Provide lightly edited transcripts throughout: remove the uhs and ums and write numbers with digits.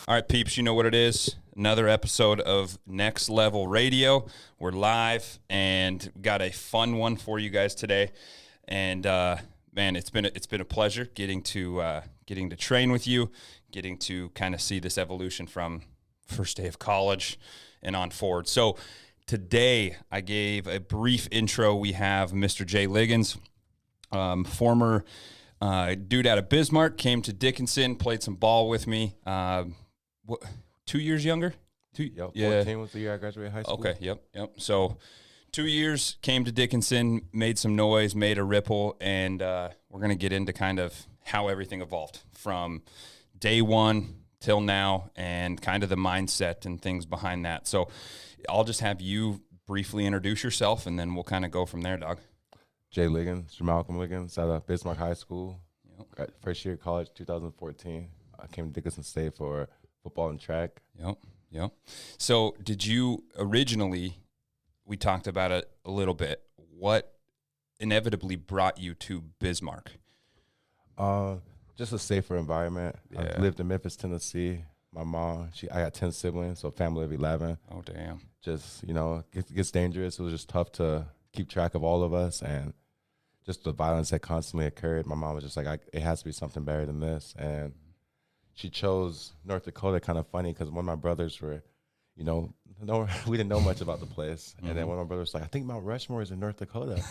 All right, peeps, you know what it is. Another episode of Next Level Radio. We're live and got a fun one for you guys today. And man, it's been a pleasure getting to train with you, getting to kind of see this evolution from first day of college and on forward. So today I gave a brief intro. We have Mr. Jay Liggins, former dude out of Bismarck, came to Dickinson, played some ball with me. 2 years younger? Yep, 14 was the year I graduated high school. Okay, yep. So 2 years, came to Dickinson, made some noise, made a ripple, and we're going to get into kind of how everything evolved from day one till now and kind of the mindset and things behind that. So I'll just have you briefly introduce yourself, and then we'll kind of go from there, dog. Jay Liggins, Malcolm Liggins, out of Bismarck High School. Yep. First year of college, 2014. I came to Dickinson State for football and track. Yep. So did you originally, we talked about it a little bit, what inevitably brought you to Bismarck? Just a safer environment. Yeah. I lived in Memphis, Tennessee. My mom, I got 10 siblings, so a family of 11. Oh, damn. Just, it gets dangerous. It was just tough to keep track of all of us, and just the violence that constantly occurred. My mom was just like, it has to be something better than this. And she chose North Dakota. Kind of funny because one of my brothers were, we didn't know much about the place. Mm-hmm. And then one of my brothers was like, I think Mount Rushmore is in North Dakota. And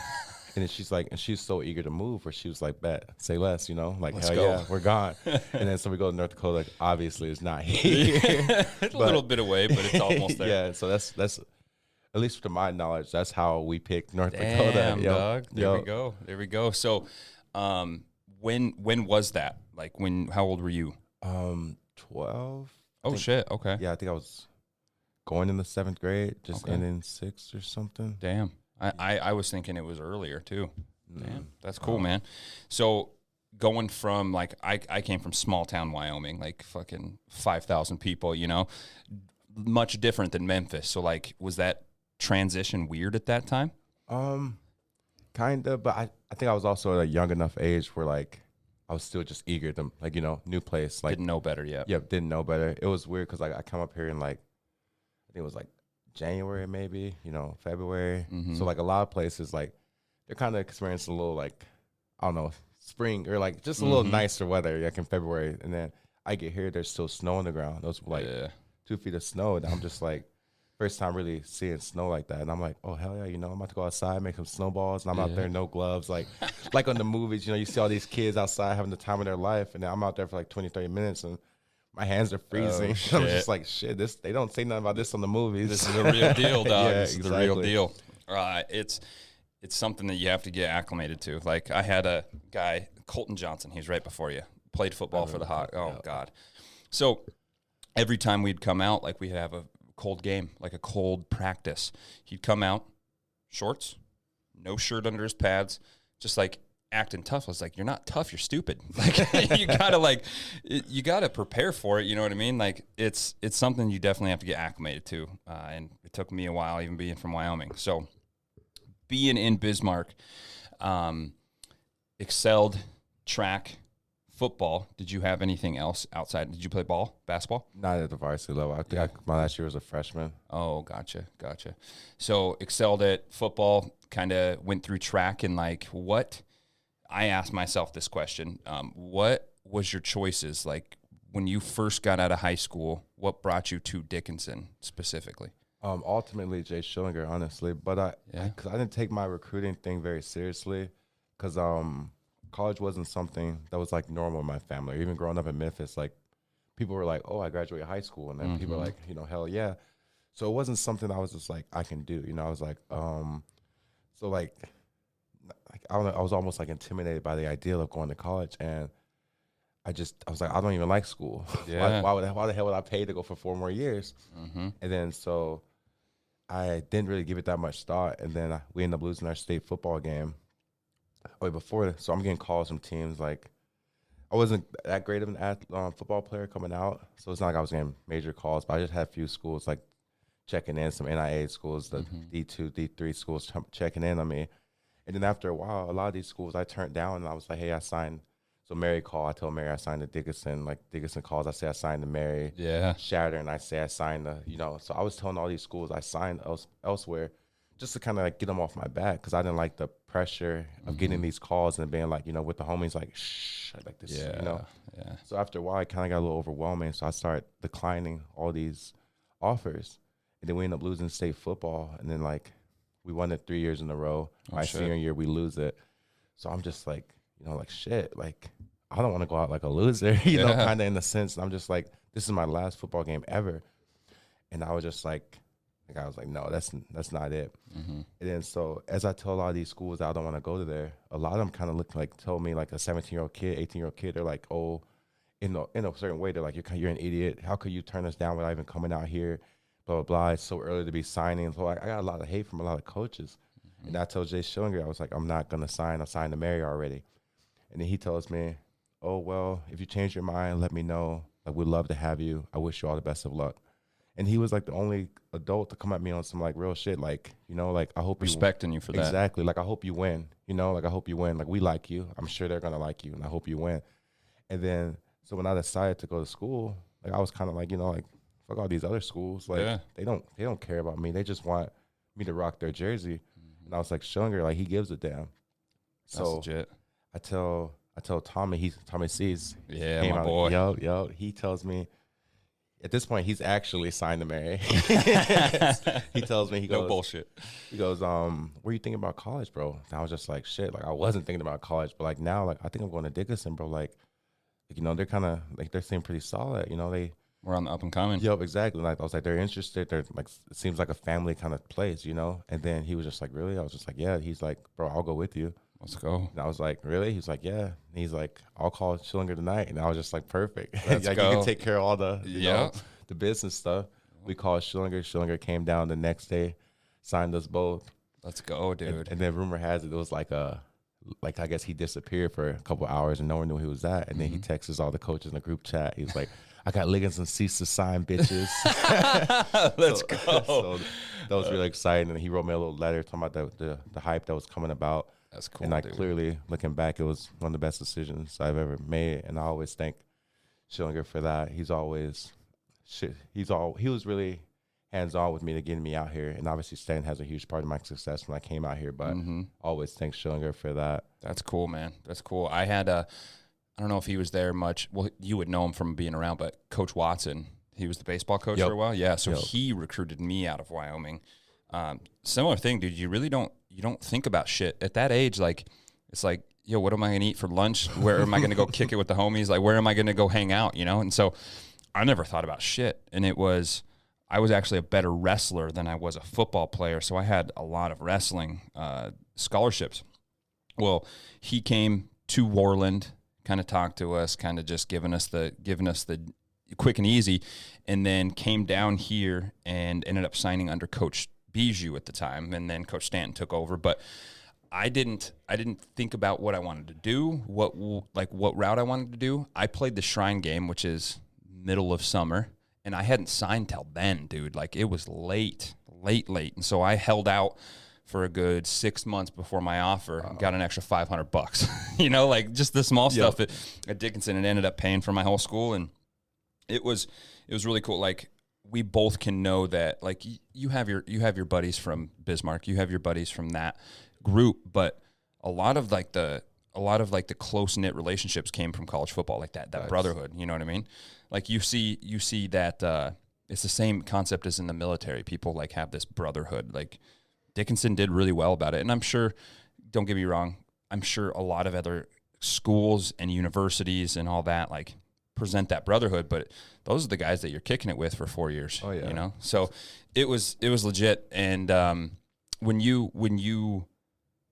then she's like, and she's so eager to move, where she was like, bet, say less, like, let's hell go. Yeah, we're gone. And then so we go to North Dakota, obviously it's not here. A little bit away, but it's almost there. Yeah, so that's at least to my knowledge, that's how we picked North Damn, Dakota. dog. There we go. So when was that? Like how old were you? 12. Oh, shit, okay. Yeah, I think I was going in the 7th grade, just ending 6th or something. Damn. I was thinking it was earlier too. Damn, that's cool, man. So going from like I came from small town Wyoming, like fucking 5,000 people, much different than Memphis. So like, was that transition weird at that time? Kind of, but I think I was also at a young enough age where like I was still just eager to new place. Like didn't know better yet. Yep, didn't know better. It was weird because like I come up here in like I think it was like January maybe, February. Mm-hmm. So like a lot of places like they're kind of experiencing a little like I don't know spring or like just a little nicer weather like in February, and then I get here there's still snow on the ground. Those were like 2 feet of snow, and I'm just like first time really seeing snow like that, and I'm like, oh hell yeah, I'm about to go outside, make some snowballs, and I'm out there no gloves, like on the movies, you see all these kids outside having the time of their life, and then I'm out there for like 20-30 minutes, and my hands are freezing. Oh, I'm just like, shit, they don't say nothing about this on the movies. This is the real deal, dog. This is the real exactly. deal. It's something that you have to get acclimated to. Like I had a guy, Colton Johnson, he's right before you, played football for the Hawks. Oh God. So every time we'd come out, like we'd have a cold game, like a cold practice. He'd come out, shorts, no shirt under his pads, just like acting tough. I was like, you're not tough, you're stupid. Like you gotta prepare for it. You know what I mean? Like it's something you definitely have to get acclimated to. And it took me a while, even being from Wyoming. So being in Bismarck, excelled track, football. Did you have anything else outside? Did you play basketball? Not at the varsity level. I think my last year was a freshman. Oh, gotcha. So excelled at football, kind of went through track, and like what? I asked myself this question. What was your choices? Like when you first got out of high school, what brought you to Dickinson specifically? Ultimately, Jay Schillinger, honestly. But because I didn't take my recruiting thing very seriously, because college wasn't something that was like normal in my family. Even growing up in Memphis, like people were like, "Oh, I graduated high school," and then people were like, "Hell yeah." So it wasn't something I was just like, I can do. I was like, so like I don't know. I was almost like intimidated by the idea of going to college, and I was like, I don't even like school. Yeah. why the hell would I pay to go for 4 more years? Mm-hmm. And then so I didn't really give it that much thought, and then we ended up losing our state football game. So I'm getting calls from teams like I wasn't that great of an football player coming out, so it's not like I was getting major calls, but I just had a few schools like checking in, some NIA schools, the D2, D3 schools checking in on me. And then after a while, a lot of these schools I turned down, and I was like, hey, I signed So Mary called. I told Mary I signed to Dickinson. Like Dickinson calls, I say I signed to Mary. Yeah. Shatter, and I say I signed to, So I was telling all these schools I signed elsewhere just to kind of like get them off my back because I didn't like the pressure of getting these calls and being like, with the homies like, shh, like this, Yeah. So after a while, it kind of got a little overwhelming. So I started declining all these offers. And then we ended up losing state football. And then like we won it 3 years in a row. My senior year, we lose it. So I'm just like, like shit, like I don't want to go out like a loser, kind of in a sense. And I'm just like, this is my last football game ever. And I was just like I was like, no, that's not it. And then so as I told a lot of these schools I don't want to go to there, a lot of them kind of told me like a 17-year-old kid, 18-year-old kid, they're like, oh, in a certain way, they're like, you're an idiot. How could you turn us down without even coming out here? Blah, blah, blah. It's so early to be signing. So I got a lot of hate from a lot of coaches. And I told Jay Schillinger, I was like, I'm not going to sign. I signed to Mary already. And then he tells me, oh, well, if you change your mind, let me know. Like, we'd love to have you. I wish you all the best of luck. And he was like the only adult to come at me on some like real shit. Like, like I hope respecting you for that. Exactly. Like, I hope you win, like I hope you win. Like, we like you. I'm sure they're going to like you. And I hope you win. And then, so when I decided to go to school, like I was kind of like, like fuck all these other schools. Like they don't care about me. They just want me to rock their jersey. And I was like, Schillinger, like he gives a damn. So that's legit. I tell Tommy, Tommy C's. Yeah, my boy. Yo. He tells me, at this point, he's actually signed to Mary. He tells me, he goes, no bullshit. He goes, what are you thinking about college, bro? And I was just like, shit. Like, I wasn't thinking about college, but like now, like, I think I'm going to Dickinson, bro. Like they're kind of, like, they seem pretty solid. We're on the up and coming. Yep, exactly. Like, I was like, they're interested. They're like, it seems like a family kind of place, And then he was just like, really? I was just like, yeah. He's like, bro, I'll go with you. Let's go. And I was like, really? He's like, yeah. And he's like, I'll call Schillinger tonight. And I was just like, perfect. Let's like, go. you can take care of all the, the business stuff. We called Schillinger. Schillinger came down the next day, signed us both. Let's go, dude. And then rumor has it was like I guess he disappeared for a couple hours and no one knew he was at. And then he texts all the coaches in the group chat. He's like, I got Liggins and Cease to sign, bitches. Let's go. So that was really exciting. And he wrote me a little letter talking about the hype that was coming about. That's cool. And like clearly looking back, it was one of the best decisions I've ever made. And I always thank Schillinger for that. He was really hands-on with me to getting me out here. And obviously Stan has a huge part of my success when I came out here, but always thank Schillinger for that. That's cool, man. That's cool. I had I don't know if he was there much. Well, you would know him from being around, but Coach Watson, he was the baseball coach for a while. Yeah, so he recruited me out of Wyoming. Similar thing, dude. You really don't think about shit at that age. Like, it's like, yo, what am I gonna eat for lunch? Where am I gonna go kick it with the homies? Like, where am I gonna go hang out? And so I never thought about shit. And I was actually a better wrestler than I was a football player. So I had a lot of wrestling scholarships. Well, he came to Worland, kind of talked to us, kind of just giving us the quick and easy, and then came down here and ended up signing under Coach Bijou at the time, and then Coach Stanton took over. But I didn't think about what I wanted to do, what route I wanted to do. I played the Shrine game, which is middle of summer, and I hadn't signed till then, dude. Like, it was late. And so I held out for a good 6 months before my offer, got an extra $500, like just the small stuff at Dickinson. It ended up paying for my whole school. And it was really cool. Like, we both can know that, like, you have your buddies from Bismarck, you have your buddies from that group, but a lot of the close knit relationships came from college football, like that nice. Brotherhood. You know what I mean? Like, you see that it's the same concept as in the military. People like have this brotherhood. Like, Dickinson did really well about it, and I'm sure. Don't get me wrong. I'm sure a lot of other schools and universities and all that like present that brotherhood, but those are the guys that you're kicking it with for 4 years. Oh yeah. So it was legit. And when you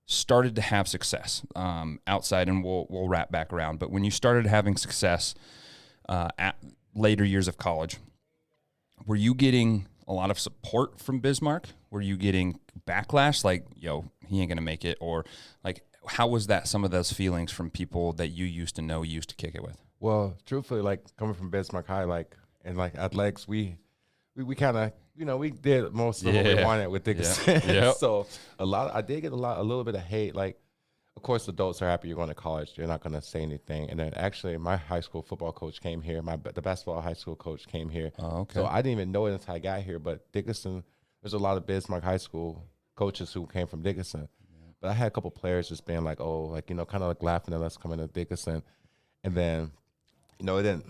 started to have success outside, and we'll wrap back around, but when you started having success at later years of college, were you getting a lot of support from Bismarck? Were you getting backlash like, yo, he ain't gonna make it? Or like, how was that, some of those feelings from people that you used to know, you used to kick it with? Well, truthfully, like, coming from Bismarck High, like, and like athletics, we kind of, we did most of what we wanted with Dickinson. Yep. So I did get a little bit of hate. Like, of course, adults are happy you're going to college. They're not going to say anything. And then actually, my high school football coach came here. The basketball high school coach came here. Oh, okay. So I didn't even know it until I got here. But Dickinson, there's a lot of Bismarck High School coaches who came from Dickinson. Yeah. But I had a couple players just being like, oh, like, you know, kind of like laughing at us coming to Dickinson. And then, you know, it didn't,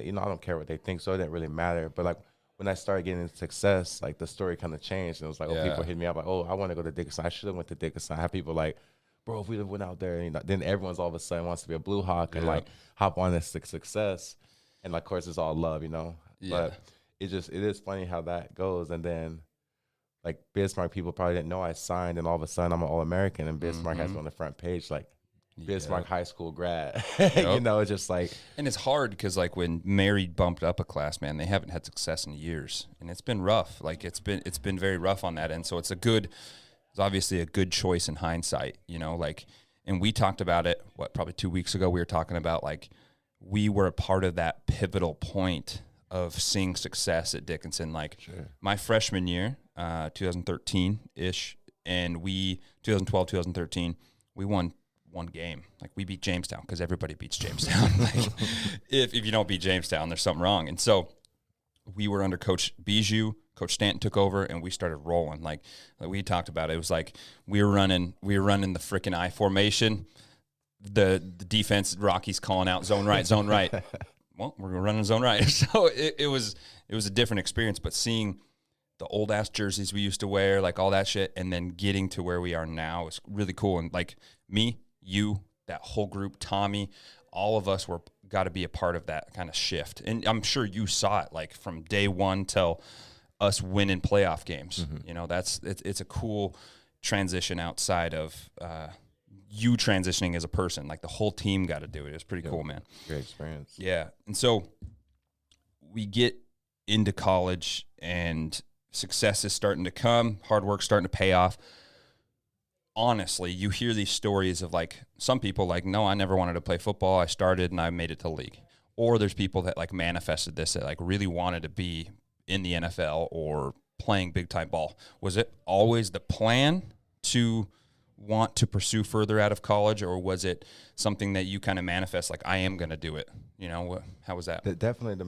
you know, I don't care what they think, so it didn't really matter. But like when I started getting success, like the story kind of changed. And it was like, oh, people hit me up like, oh, I want to go to Dickinson. I should have went to Dickinson. I had people like, bro, if we went out there, you know, then everyone's all of a sudden wants to be a Blue Hawk and like hop on this success. And like, of course, it's all love, you know. Yeah. But it is funny how that goes. And then like Bismarck, people probably didn't know I signed, and all of a sudden I'm an All-American, and Bismarck has me on the front page like Bismarck High School grad. You know, it's just like, and it's hard because like when Mary bumped up a class, man, they haven't had success in years, and it's been rough. Like it's been very rough on that end. So it's obviously a good choice in hindsight, you know, like, and we talked about it, probably 2 weeks ago, we were talking about like, we were a part of that pivotal point of seeing success at Dickinson. Like my freshman year, 2013-ish, and 2012, 2013, we won one game. Like we beat Jamestown because everybody beats Jamestown. Like if you don't beat Jamestown, there's something wrong. And so we were under Coach Bijou. Coach Stanton took over, and we started rolling. Like we talked about it was like we were running the freaking I formation. The defense, Rocky's calling out zone right. Well, we're running zone right. So it was a different experience. But seeing the old ass jerseys we used to wear, like all that shit, and then getting to where we are now is really cool. And like me, you, that whole group, Tommy, all of us got to be a part of that kind of shift. And I'm sure you saw it like from day one till us winning playoff games. Mm-hmm. You know, it's a cool transition outside of you transitioning as a person. Like the whole team got to do it. It was pretty cool, man. Great experience. Yeah. And so we get into college and success is starting to come, hard work starting to pay off. Honestly, you hear these stories of like some people like, no, I never wanted to play football. I started and I made it to league. Or there's people that like manifested this, that like really wanted to be in the NFL or playing big time ball. Was it always the plan to want to pursue further out of college, or was it something that you kind of manifest like, I am going to do it? You know, how was that? Definitely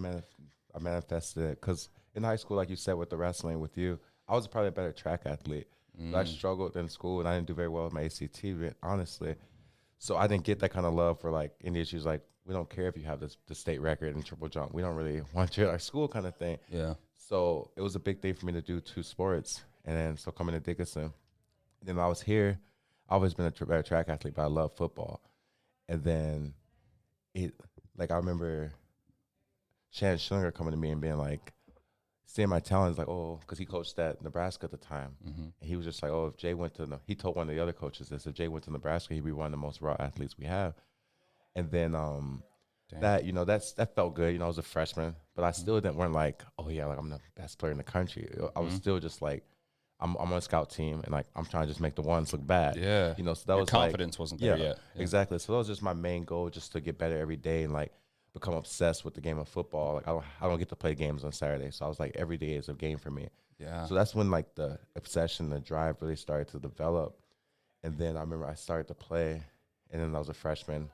I manifested it because in high school, like you said, with the wrestling with you, I was probably a better track athlete. But I struggled in school, and I didn't do very well with my ACT, honestly. So I didn't get that kind of love for, like, any issues. Like, we don't care if you have the state record in triple jump. We don't really want you at our school kind of thing. Yeah. So it was a big thing for me to do 2 sports. And then so coming to Dickinson, then I was here. I've always been a better track athlete, but I love football. And then I remember Shannon Schillinger coming to me and being like, seeing my talents, like, oh, because he coached at Nebraska at the time. Mm-hmm. And he was just like, oh, if Jay went to he told one of the other coaches this, if Jay went to Nebraska, he'd be one of the most raw athletes we have. And then that, you know, that felt good. You know, I was a freshman, but I still weren't like, oh, yeah, like I'm the best player in the country. I was still just like, I'm on a scout team, and like I'm trying to just make the ones look bad. Yeah. You know, so that was confidence wasn't there yet. Yeah. Exactly. So that was just my main goal, just to get better every day and like become obsessed with the game of football. Like I don't get to play games on Saturday, so I was like, every day is a game for me. Yeah. So that's when like the obsession, the drive really started to develop. And then I remember I started to play, and then I was a freshman.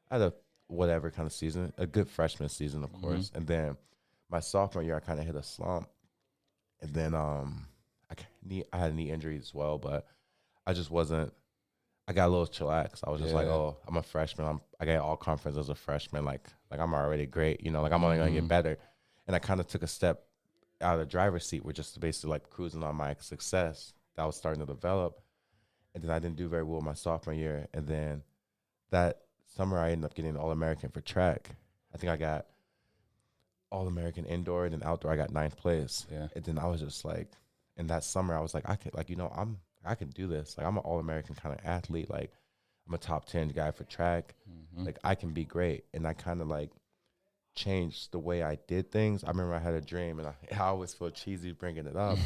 I had a whatever kind of season, a good freshman season, of course. And then my sophomore year, I kind of hit a slump. And then I had a knee injury as well, but I just wasn't. I got a little chillaxed. I was just like, oh, I'm a freshman. I got all conference as a freshman. Like I'm already great. You know, like I'm only going to get better. And I kind of took a step out of the driver's seat, with just basically like cruising on my success that was starting to develop. And then I didn't do very well my sophomore year. And then that summer, I ended up getting All-American for track. I think I got All-American indoor, and then outdoor I got 9th place. Yeah. And then I was just like, in that summer, I was like, I can do this. Like, I'm an All-American kind of athlete. Like, I'm a top 10 guy for track. Like, I can be great. And I kind of like changed the way I did things. I remember I had a dream, and I always feel cheesy bringing it up,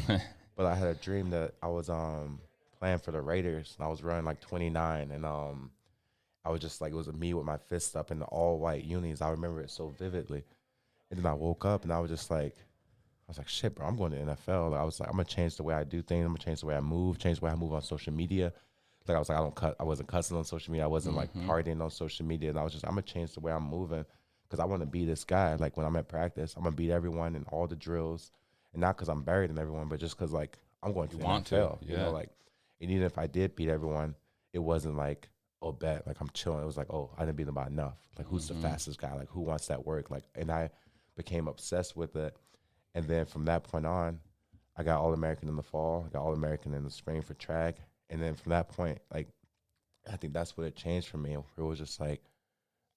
but I had a dream that I was playing for the Raiders, and I was running like 29, and I was just like, it was me with my fist up in the all white unis. I remember it so vividly. And then I woke up, and I was like, shit, bro, I'm going to NFL. Like, I was like, I'm going to change the way I do things. I'm going to change the way I move on social media. Like I was like, I wasn't cussing on social media. I wasn't like partying on social media. And I was just, I'm gonna change the way I'm moving because I want to be this guy. Like when I'm at practice, I'm gonna beat everyone in all the drills, and not because I'm buried in everyone, but just because like I'm going to the NFL. You know, like, and even if I did beat everyone, it wasn't like, oh, bet, like I'm chilling. It was like, oh, I didn't beat them by enough. Like who's the fastest guy? Like who wants that work? Like, and I became obsessed with it. And then from that point on, I got All-American in the fall, I got All-American in the spring for track. And then from that point, like, I think that's what it changed for me. It was just like,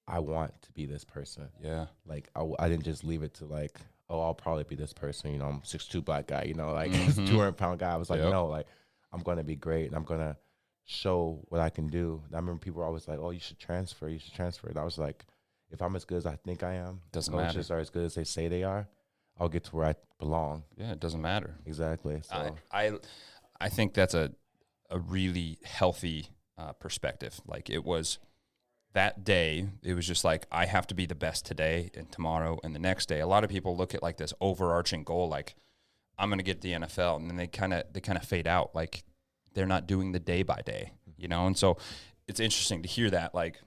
I want to be this person. Yeah. Like, I didn't just leave it to like, oh, I'll probably be this person. You know, I'm 6'2" black guy, you know, like 200-pound guy. I was like, no, like, I'm going to be great and I'm going to show what I can do. And I remember people were always like, oh, you should transfer. And I was like, if I'm as good as I think I am, coaches are as good as they say they are, I'll get to where I belong. Yeah, it doesn't matter. Exactly. So I think that's a really healthy perspective. Like it was that day, it was just like, I have to be the best today and tomorrow and the next day. A lot of people look at like this overarching goal, like I'm going to get the NFL, and then they kind of fade out. Like they're not doing the day by day, you know? And so it's interesting to hear that, like,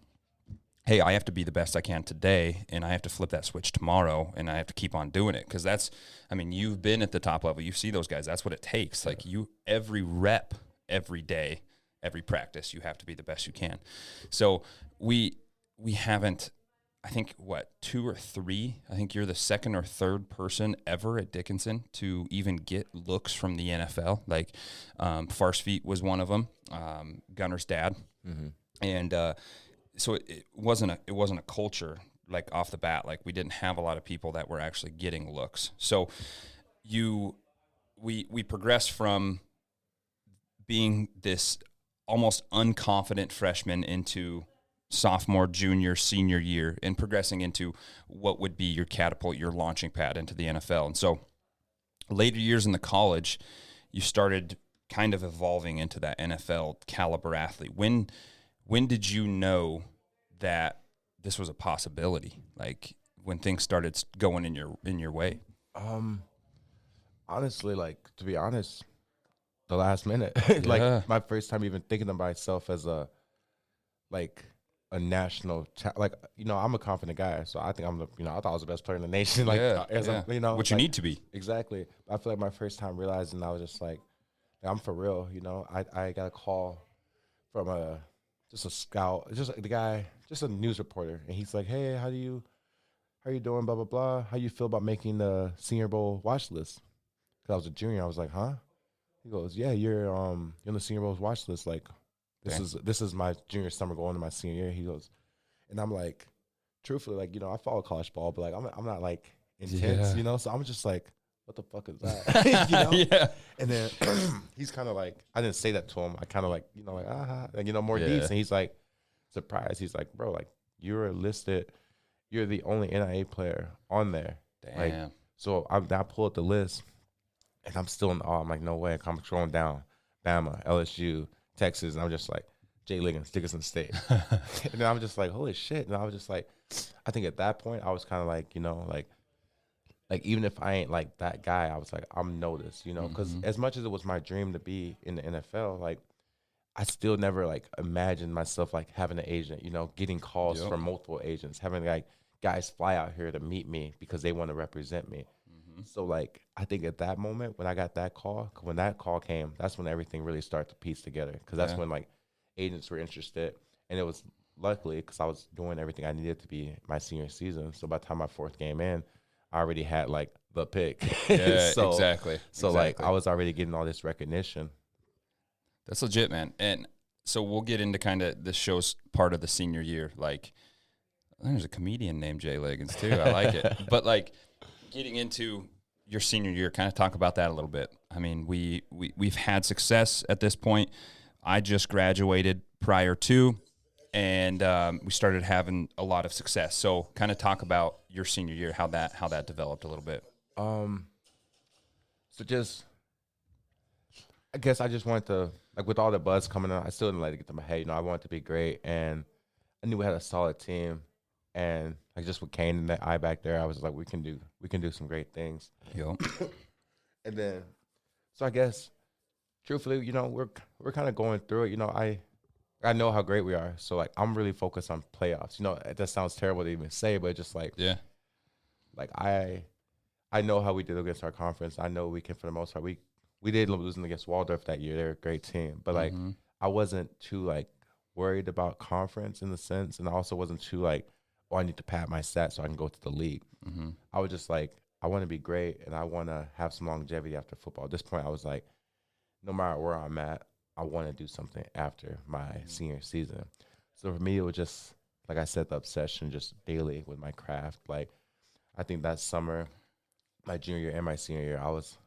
hey, I have to be the best I can today, and I have to flip that switch tomorrow, and I have to keep on doing it. Because that's, I mean, you've been at the top level. You see those guys. That's what it takes. Like every rep, every day, every practice, you have to be the best you can. So we haven't, I think, 2 or 3? I think you're the second or third person ever at Dickinson to even get looks from the NFL. Like Farsfeet was one of them, Gunner's dad. And so it wasn't a culture like off the bat. Like we didn't have a lot of people that were actually getting looks. So we progressed from being this almost unconfident freshman into sophomore, junior, senior year, and progressing into what would be your catapult, your launching pad into the NFL. And so later years in the college, you started kind of evolving into that NFL caliber athlete. When did you know that this was a possibility? Like when things started going in your way? Honestly, like to be honest, the last minute, like my first time even thinking of myself as a national, like, you know, I'm a confident guy, so I think I thought I was the best player in the nation. Like, you know, what you need to be. Exactly. I feel like my first time realizing I was just like, I'm for real. You know, I got a call from just a scout, just the guy, just a news reporter, and he's like, hey, how are you doing? Blah blah blah. How you feel about making the Senior Bowl watch list? Because I was a junior. I was like, huh? He goes, yeah, you're on the Senior Bowl's watch list. Like, this is my junior summer going into my senior year. He goes, and I'm like, truthfully, like, you know, I follow college ball, but like I'm not like intense, you know. So I'm just like, what the fuck is that? You know? Yeah. And then he's kind of like, I didn't say that to him. I kind of like, you know, like, like, you know, more deeds. And he's like, surprised. He's like, bro, like, you're the only NIA player on there. Damn. Like, so I pull up the list, and I'm still in awe. I'm like, no way. I'm scrolling down, Bama, LSU, Texas, and I'm just like, Jay Liggins, Dickinson State. And then I'm just like, holy shit. And I was just like, I think at that point, I was kind of like, you know, like even if I ain't like that guy, I was like, I'm noticed, you know, because as much as it was my dream to be in the NFL, like, I still never like imagined myself like having an agent, you know, getting calls from multiple agents, having like guys fly out here to meet me because they want to represent me. So like, I think at that moment when I got that call, when that call came, that's when everything really started to piece together. Because that's when like agents were interested, and it was luckily because I was doing everything I needed to be my senior season. So by the time my 4th game in, I already had like the pick. Yeah, so, exactly. So like I was already getting all this recognition. That's legit, man. And so we'll get into kind of the show's part of the senior year. Like, there's a comedian named Jay Liggins too. I like it. But like, getting into your senior year, kind of talk about that a little bit. I mean, we've had success at this point. I just graduated prior to, and we started having a lot of success. So kind of talk about your senior year, how that developed a little bit. So just, I guess I just wanted to, like, with all the buzz coming on, I still didn't let it get to my head. You know, I wanted to be great, and I knew we had a solid team. And like just with Kane and that eye back there, I was like, we can do some great things. Yo. And then, so I guess, truthfully, you know, we're kind of going through it. You know, I I know how great we are. So like I'm really focused on playoffs. You know, that sounds terrible to even say, but just like Yeah. like I know how we did against our conference. I know we can for the most part. We did losing against Waldorf that year. They're a great team, but like I wasn't too like worried about conference in the sense, and I also wasn't too like, oh, I need to pad my stats so I can go to the league. I was just like, I want to be great and I want to have some longevity after football. At this point, I was like, no matter where I'm at, I want to do something after my senior season. So for me, it was just like I said, the obsession just daily with my craft. Like I think that summer, my junior year and my senior year, I was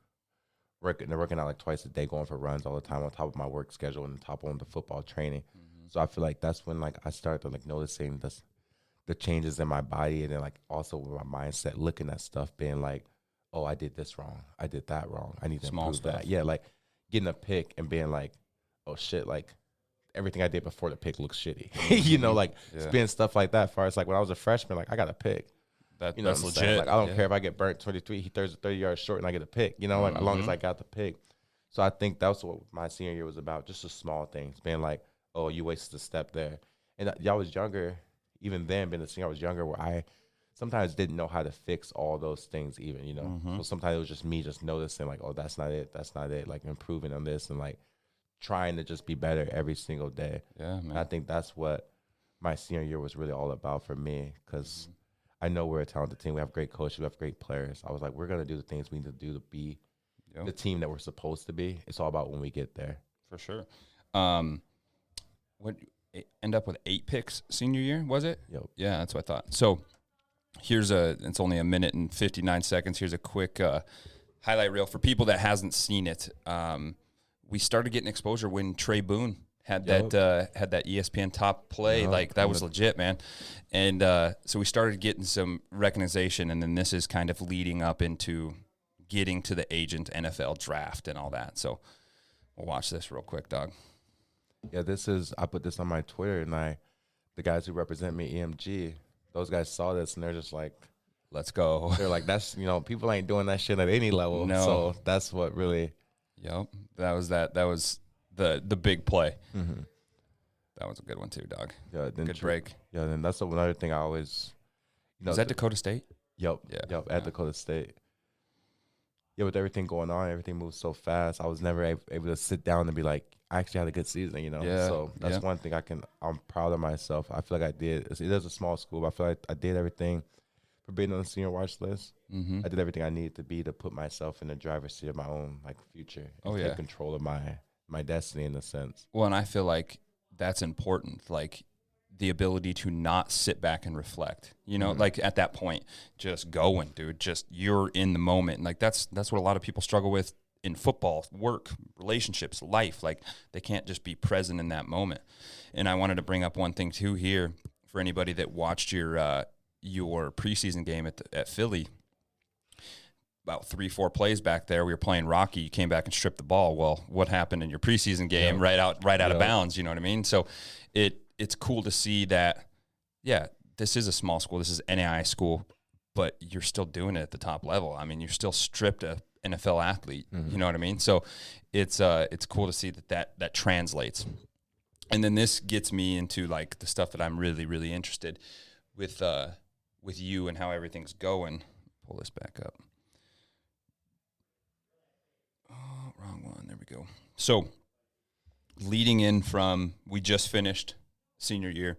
working out like twice a day, going for runs all the time on top of my work schedule and on top of the football training. So I feel like that's when like I started to like noticing the changes in my body, and then like also with my mindset, looking at stuff, being like, oh, I did this wrong, I did that wrong, I need to Small improve stuff. that. Yeah, like getting a pick and being like, oh shit, like everything I did before the pick looks shitty. You know, like being stuff like that. As far as like when I was a freshman, like I got a pick. You know That's what I'm legit. saying? Like I don't care if I get burnt 23, he throws 30 yards short and I get a pick. You know, like as long as I got the pick. So I think that's what my senior year was about, just the small things, being like, oh, you wasted a step there. And y'all was younger, even then, being a senior, I was younger, where I sometimes didn't know how to fix all those things even, you know. So sometimes it was just me just noticing like, oh, that's not it, like improving on this and like trying to just be better every single day. Yeah, man. And I think that's what my senior year was really all about for me, because I know we're a talented team. We have great coaches. We have great players. I was like, we're going to do the things we need to do to be the team that we're supposed to be. It's all about when we get there. For sure. What end up with 8 picks senior year, was it? Yep. Yeah, that's what I thought. So it's only a minute and 59 seconds. Here's a quick highlight reel for people that hasn't seen it. We started getting exposure when Trey Boone had that ESPN top play. Like that was legit, man. And so we started getting some recognition, and then this is kind of leading up into getting to the agent NFL draft and all that. So we'll watch this real quick, dog. Yeah, I put this on my Twitter, and the guys who represent me, EMG, those guys saw this and they're just like, let's go. They're like, that's, people ain't doing that shit at any level. No. So that's what really. Yep. That was the big play. That was a good one too, dog. Yeah. Then good break. Yeah. Then that's another thing I always, Is that Dakota State? Yep. Yeah. Yep. At Dakota State. Yeah. With everything going on, everything moves so fast. I was never able to sit down and be like, I actually had a good season, Yeah. So that's one thing I'm proud of myself. I feel like I did. It is a small school, but I feel like I did everything for being on the senior watch list. I did everything I needed to be to put myself in the driver's seat of my own future. And take control of my destiny in a sense. Well, and I feel like that's important. Like the ability to not sit back and reflect, like at that point, just going, dude, just you're in the moment. And like that's what a lot of people struggle with in football, work, relationships, life. Like they can't just be present in that moment. And I wanted to bring up one thing too here for anybody that watched your preseason game at Philly. About 3-4 plays back there, we were playing Rocky. You came back and stripped the ball. Well, what happened in your preseason game? Right out of bounds. You know what I mean? So it's cool to see that. Yeah, this is a small school. This is NAIA school, but you're still doing it at the top level. I mean, you're still stripped a NFL athlete. You know what I mean? So it's cool to see that translates. And then this gets me into like the stuff that I'm really, really interested with you and how everything's going. Pull this back up. Oh, wrong one. There we go. So leading in from, we just finished senior year,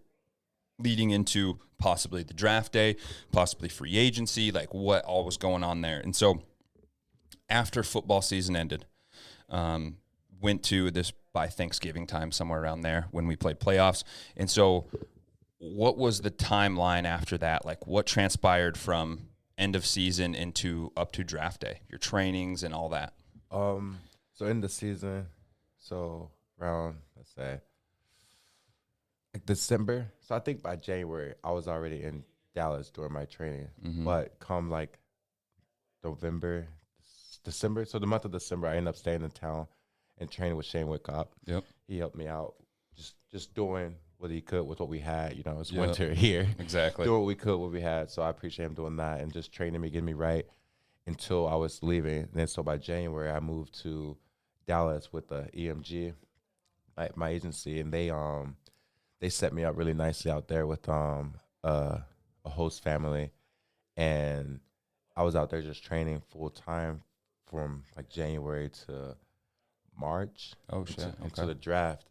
leading into possibly the draft day, possibly free agency, like what all was going on there. And so after football season ended, went to this by Thanksgiving time, somewhere around there when we played playoffs. And so what was the timeline after that? Like what transpired from end of season up to draft day, your trainings and all that? So in the season, around, let's say, like December. So I think by January, I was already in Dallas during my training. But come like November, December, so the month of December, I ended up staying in town and training with Shane Whitcop. Yep. He helped me out, just doing what he could with what we had. It's winter here. Exactly. Doing what we could, what we had. So I appreciate him doing that and just training me, getting me right until I was leaving. And then so by January, I moved to Dallas with the EMG. my agency, and they set me up really nicely out there with a host family, and I was out there just training full time from like January to March Oh shit. into Okay. the draft.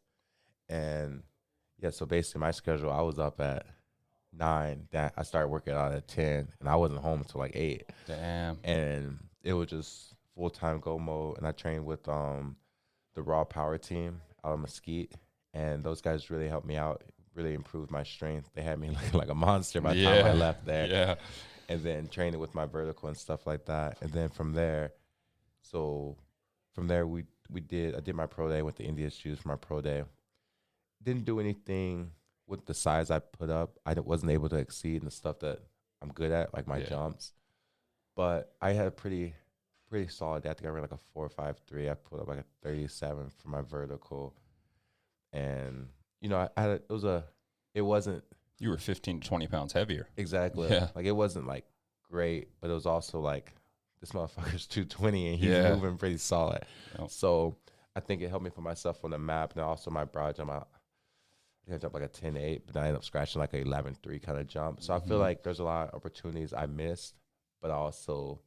And yeah, so basically my schedule, I was up at 9. That I started working out at 10, and I wasn't home until like 8. Damn. And it was just full time go mode. And I trained with the Raw Power team out of Mesquite, and those guys really helped me out. Really improved my strength. They had me looking like a monster by the time I left there. Yeah. And then training with my vertical and stuff like that. And then from there, so from there I did my pro day, went to India shoes for my pro day. Didn't do anything with the size I put up. Wasn't able to exceed in the stuff that I'm good at, like my jumps. But I had a pretty solid day. I think I ran like a 4.53. I put up like a 37 for my vertical. And it wasn't You were 15 to 20 pounds heavier. exactly like it wasn't like great, but it was also like this motherfucker's 220 and he's moving pretty solid. Yep. So I think it helped me put myself on the map. And also my broad jump, I think I jumped like a 10.8, but I ended up scratching like a 11.3 kind of jump. So I feel like there's a lot of opportunities I missed, but also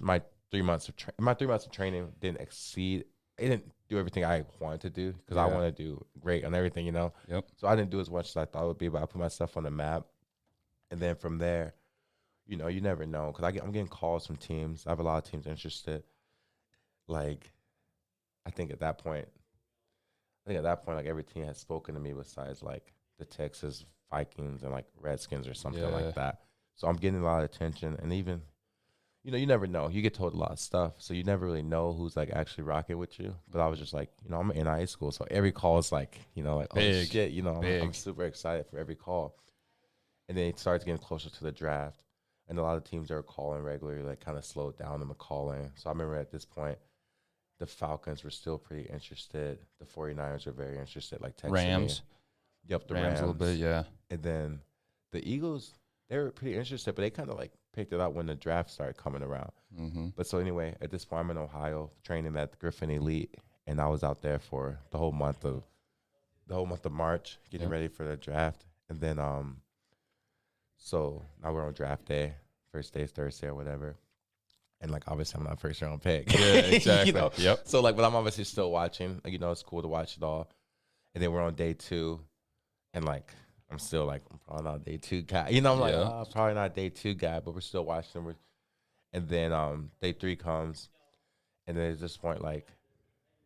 my 3 months of training didn't exceed. It didn't do everything I wanted to do because I want to do great on everything, Yep. So I didn't do as much as I thought it would be, but I put myself on the map. And then from there, you never know because I'm getting calls from teams. I have a lot of teams interested. Like, I think at that point, like every team has spoken to me besides like the Texas Vikings and like Redskins or something like that. So I'm getting a lot of attention, and even, you never know. You get told a lot of stuff, so you never really know who's like actually rocking with you. But I was just like, I'm in high school, so every call is like, like Big, oh shit, big. I'm super excited for every call. And then it starts getting closer to the draft, and a lot of teams that are calling regularly like kind of slowed down in the calling. So I remember at this point, the Falcons were still pretty interested. The 49ers were very interested, like texting Rams. me. Yep, the Rams a little bit, yeah. And then the Eagles, they were pretty interested, but they kind of like picked it up when the draft started coming around. Mm-hmm. But so anyway, at this point, I'm in Ohio training at the Griffin Elite, and I was out there for the whole month of March, getting ready for the draft. And then so now we're on draft day. First day is Thursday or whatever. And like obviously I'm not first round pick. Yeah, exactly. Yep. So like, but I'm obviously still watching. Like, it's cool to watch it all. And then we're on day 2, and like I'm still like, I'm probably not a day 2 guy. I'm like, probably not a day 2 guy, but we're still watching. And then day 3 comes, and then at this point, like,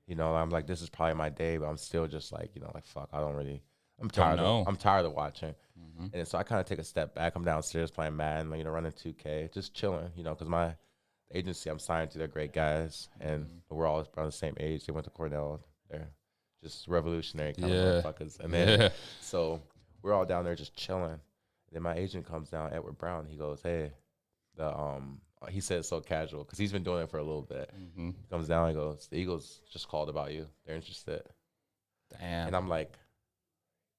I'm like, this is probably my day, but I'm still just like, like fuck, I'm tired. I'm tired of watching. Mm-hmm. And so I kind of take a step back. I'm downstairs playing Madden, like, running 2K, just chilling, because my agency I'm signed to, they're great guys, and we're all around the same age. They went to Cornell. They're just revolutionary kind of motherfuckers. And then so we're all down there just chilling. And then my agent comes down, Edward Brown. He goes, hey, he said it so casual because he's been doing it for a little bit. Mm-hmm. He comes down and goes, the Eagles just called about you. They're interested. Damn. And I'm like,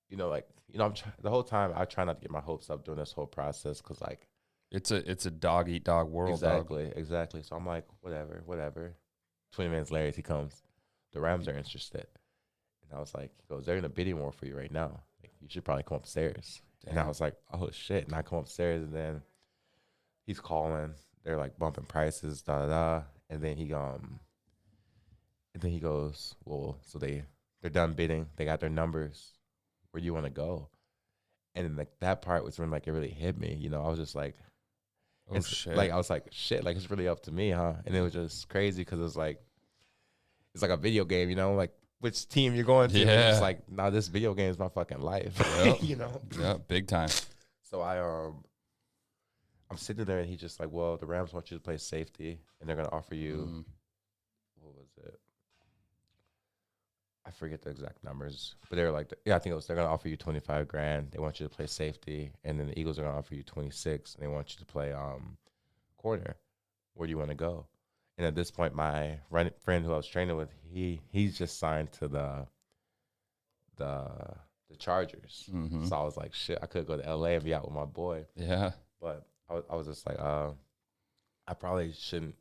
the whole time I try not to get my hopes up during this whole process because like it's a dog eat dog world. Exactly. So I'm like, whatever. 20 minutes later, he comes, the Rams are interested. And I was like, he goes, they're in a bidding war for you right now. Like, you should probably come upstairs. Damn. And I was like, oh shit. And I come upstairs, and then he's calling. They're like bumping prices, And then he goes, well, so they're done bidding. They got their numbers. Where do you want to go? And then like that part was when like it really hit me. I was just like, oh shit. Like I was like, shit, like it's really up to me, huh? And it was just crazy because it's like a video game, like which team you're going to. Yeah. It's like, nah, this video game is my fucking life. Yep. Yeah, big time. So I'm sitting there, and he's just like, well, the Rams want you to play safety, and they're gonna offer you what was it? I forget the exact numbers, but they were like, I think they're gonna offer you $25,000. They want you to play safety, and then the Eagles are gonna offer you 26, and they want you to play corner. Where do you want to go? And at this point, my friend who I was training with, he's just signed to the Chargers. Mm-hmm. So I was like, shit, I could go to LA and be out with my boy. Yeah, but I was just like, I probably shouldn't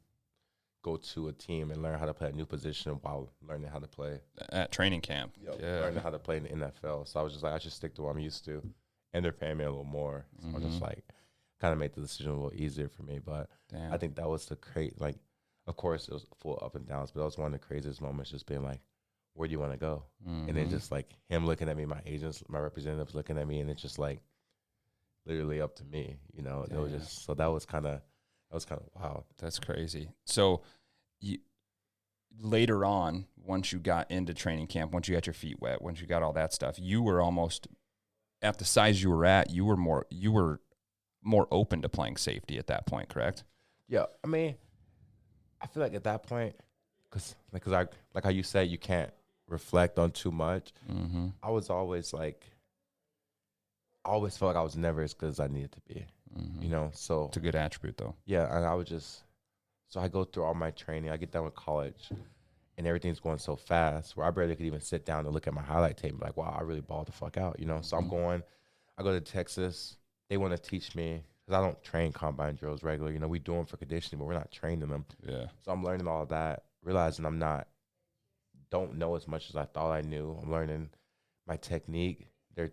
go to a team and learn how to play a new position while learning how to play at training camp. Yeah. Learning how to play in the NFL. So I was just like, I should stick to what I'm used to, and they're paying me a little more. So I just like kind of made the decision a little easier for me. But I think that was the like, of course, it was full up and downs, but that was one of the craziest moments, just being like, where do you want to go? And then just like him looking at me, my agents, my representatives looking at me, and it's just like literally up to me, you know. It was just, so that was kind of wow. That's crazy. So later on, once you got into training camp, once you got your feet wet, once you got all that stuff, you were almost at the size you were at. You were more open to playing safety at that point, correct? Yeah, I mean, I feel like at that point, because I like how you said, you can't reflect on too much. I was always like, I always felt like I was never as good as I needed to be. You know, so it's a good attribute, though. Yeah, and I would just, so I go through all my training. I get done with college, and everything's going so fast where I barely could even sit down and look at my highlight tape and be like, wow, I really balled the fuck out, you know? So I go to Texas. They want to teach me, because I don't train combine drills regular. You know, we do them for conditioning, but we're not training them. Yeah. So I'm learning all of that, realizing don't know as much as I thought I knew. I'm learning my technique.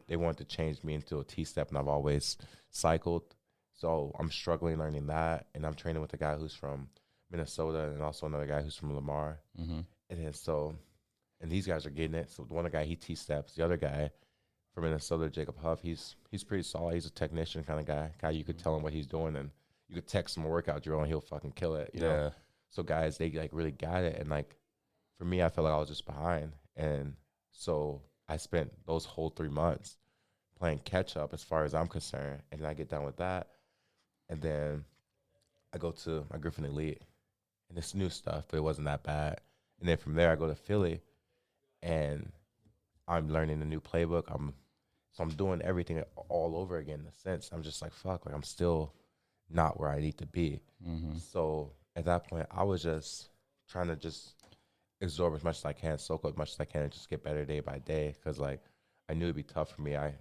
They want to change me into a T-step, and I've always cycled. So I'm struggling learning that, and I'm training with a guy who's from Minnesota and also another guy who's from Lamar. And then and these guys are getting it. So the one guy, he T-steps. The other guy from Minnesota, Jacob Huff, he's pretty solid. He's a technician kind of guy you could tell him what he's doing, and you could text him a workout drill, and he'll fucking kill it, you know? So guys, they like really got it. And like for me, I felt like I was just behind. And so I spent those whole 3 months playing catch up as far as I'm concerned. And then I get done with that. And then I go to my Griffin Elite, and it's new stuff, but it wasn't that bad. And then from there, I go to Philly, and I'm learning a new playbook. I'm doing everything all over again in a sense. I'm just like, fuck, like I'm still not where I need to be. So at that point, I was just trying to just absorb as much as I can, soak up as much as I can, and just get better day by day. Because like I knew it'd be tough for me. I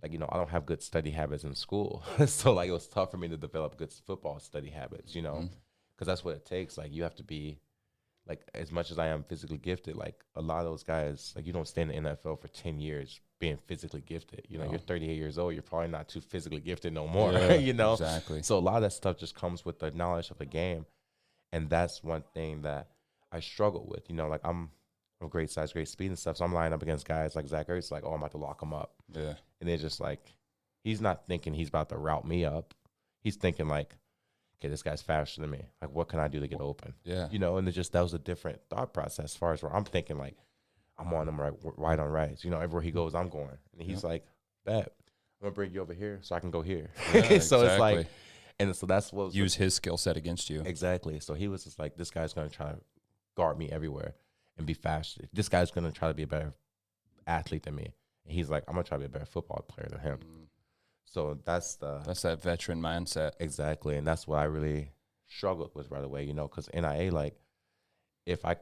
don't have good study habits in school. So, like, it was tough for me to develop good football study habits, you know, because that's what it takes. Like, you have to be, like, as much as I am physically gifted, like, a lot of those guys, like, you don't stay in the NFL for 10 years being physically gifted. You know, you're 38 years old. You're probably not too physically gifted no more, you know? Exactly. So, a lot of that stuff just comes with the knowledge of the game. And that's one thing that I struggle with. You know, like, I'm great size, great speed and stuff. So I'm lining up against guys like Zach Ertz, like, oh, I'm about to lock him up. Yeah. And they're just like, he's not thinking he's about to route me up. He's thinking like, okay, this guy's faster than me. Like, what can I do to get open? Yeah. You know, and that was a different thought process as far as where I'm thinking like, I'm on him right on rights. You know, everywhere he goes, I'm going. And he's like, bet, I'm going to bring you over here so I can go here. Yeah, so it's like, and so that's what use his skill set against you. Exactly. So he was just like, this guy's going to try to guard me everywhere and be faster. This guy's going to try to be a better athlete than me. And he's like, I'm going to try to be a better football player than him. So that's that veteran mindset. Exactly. And that's what I really struggled with right away, you know, because NIA, like, if I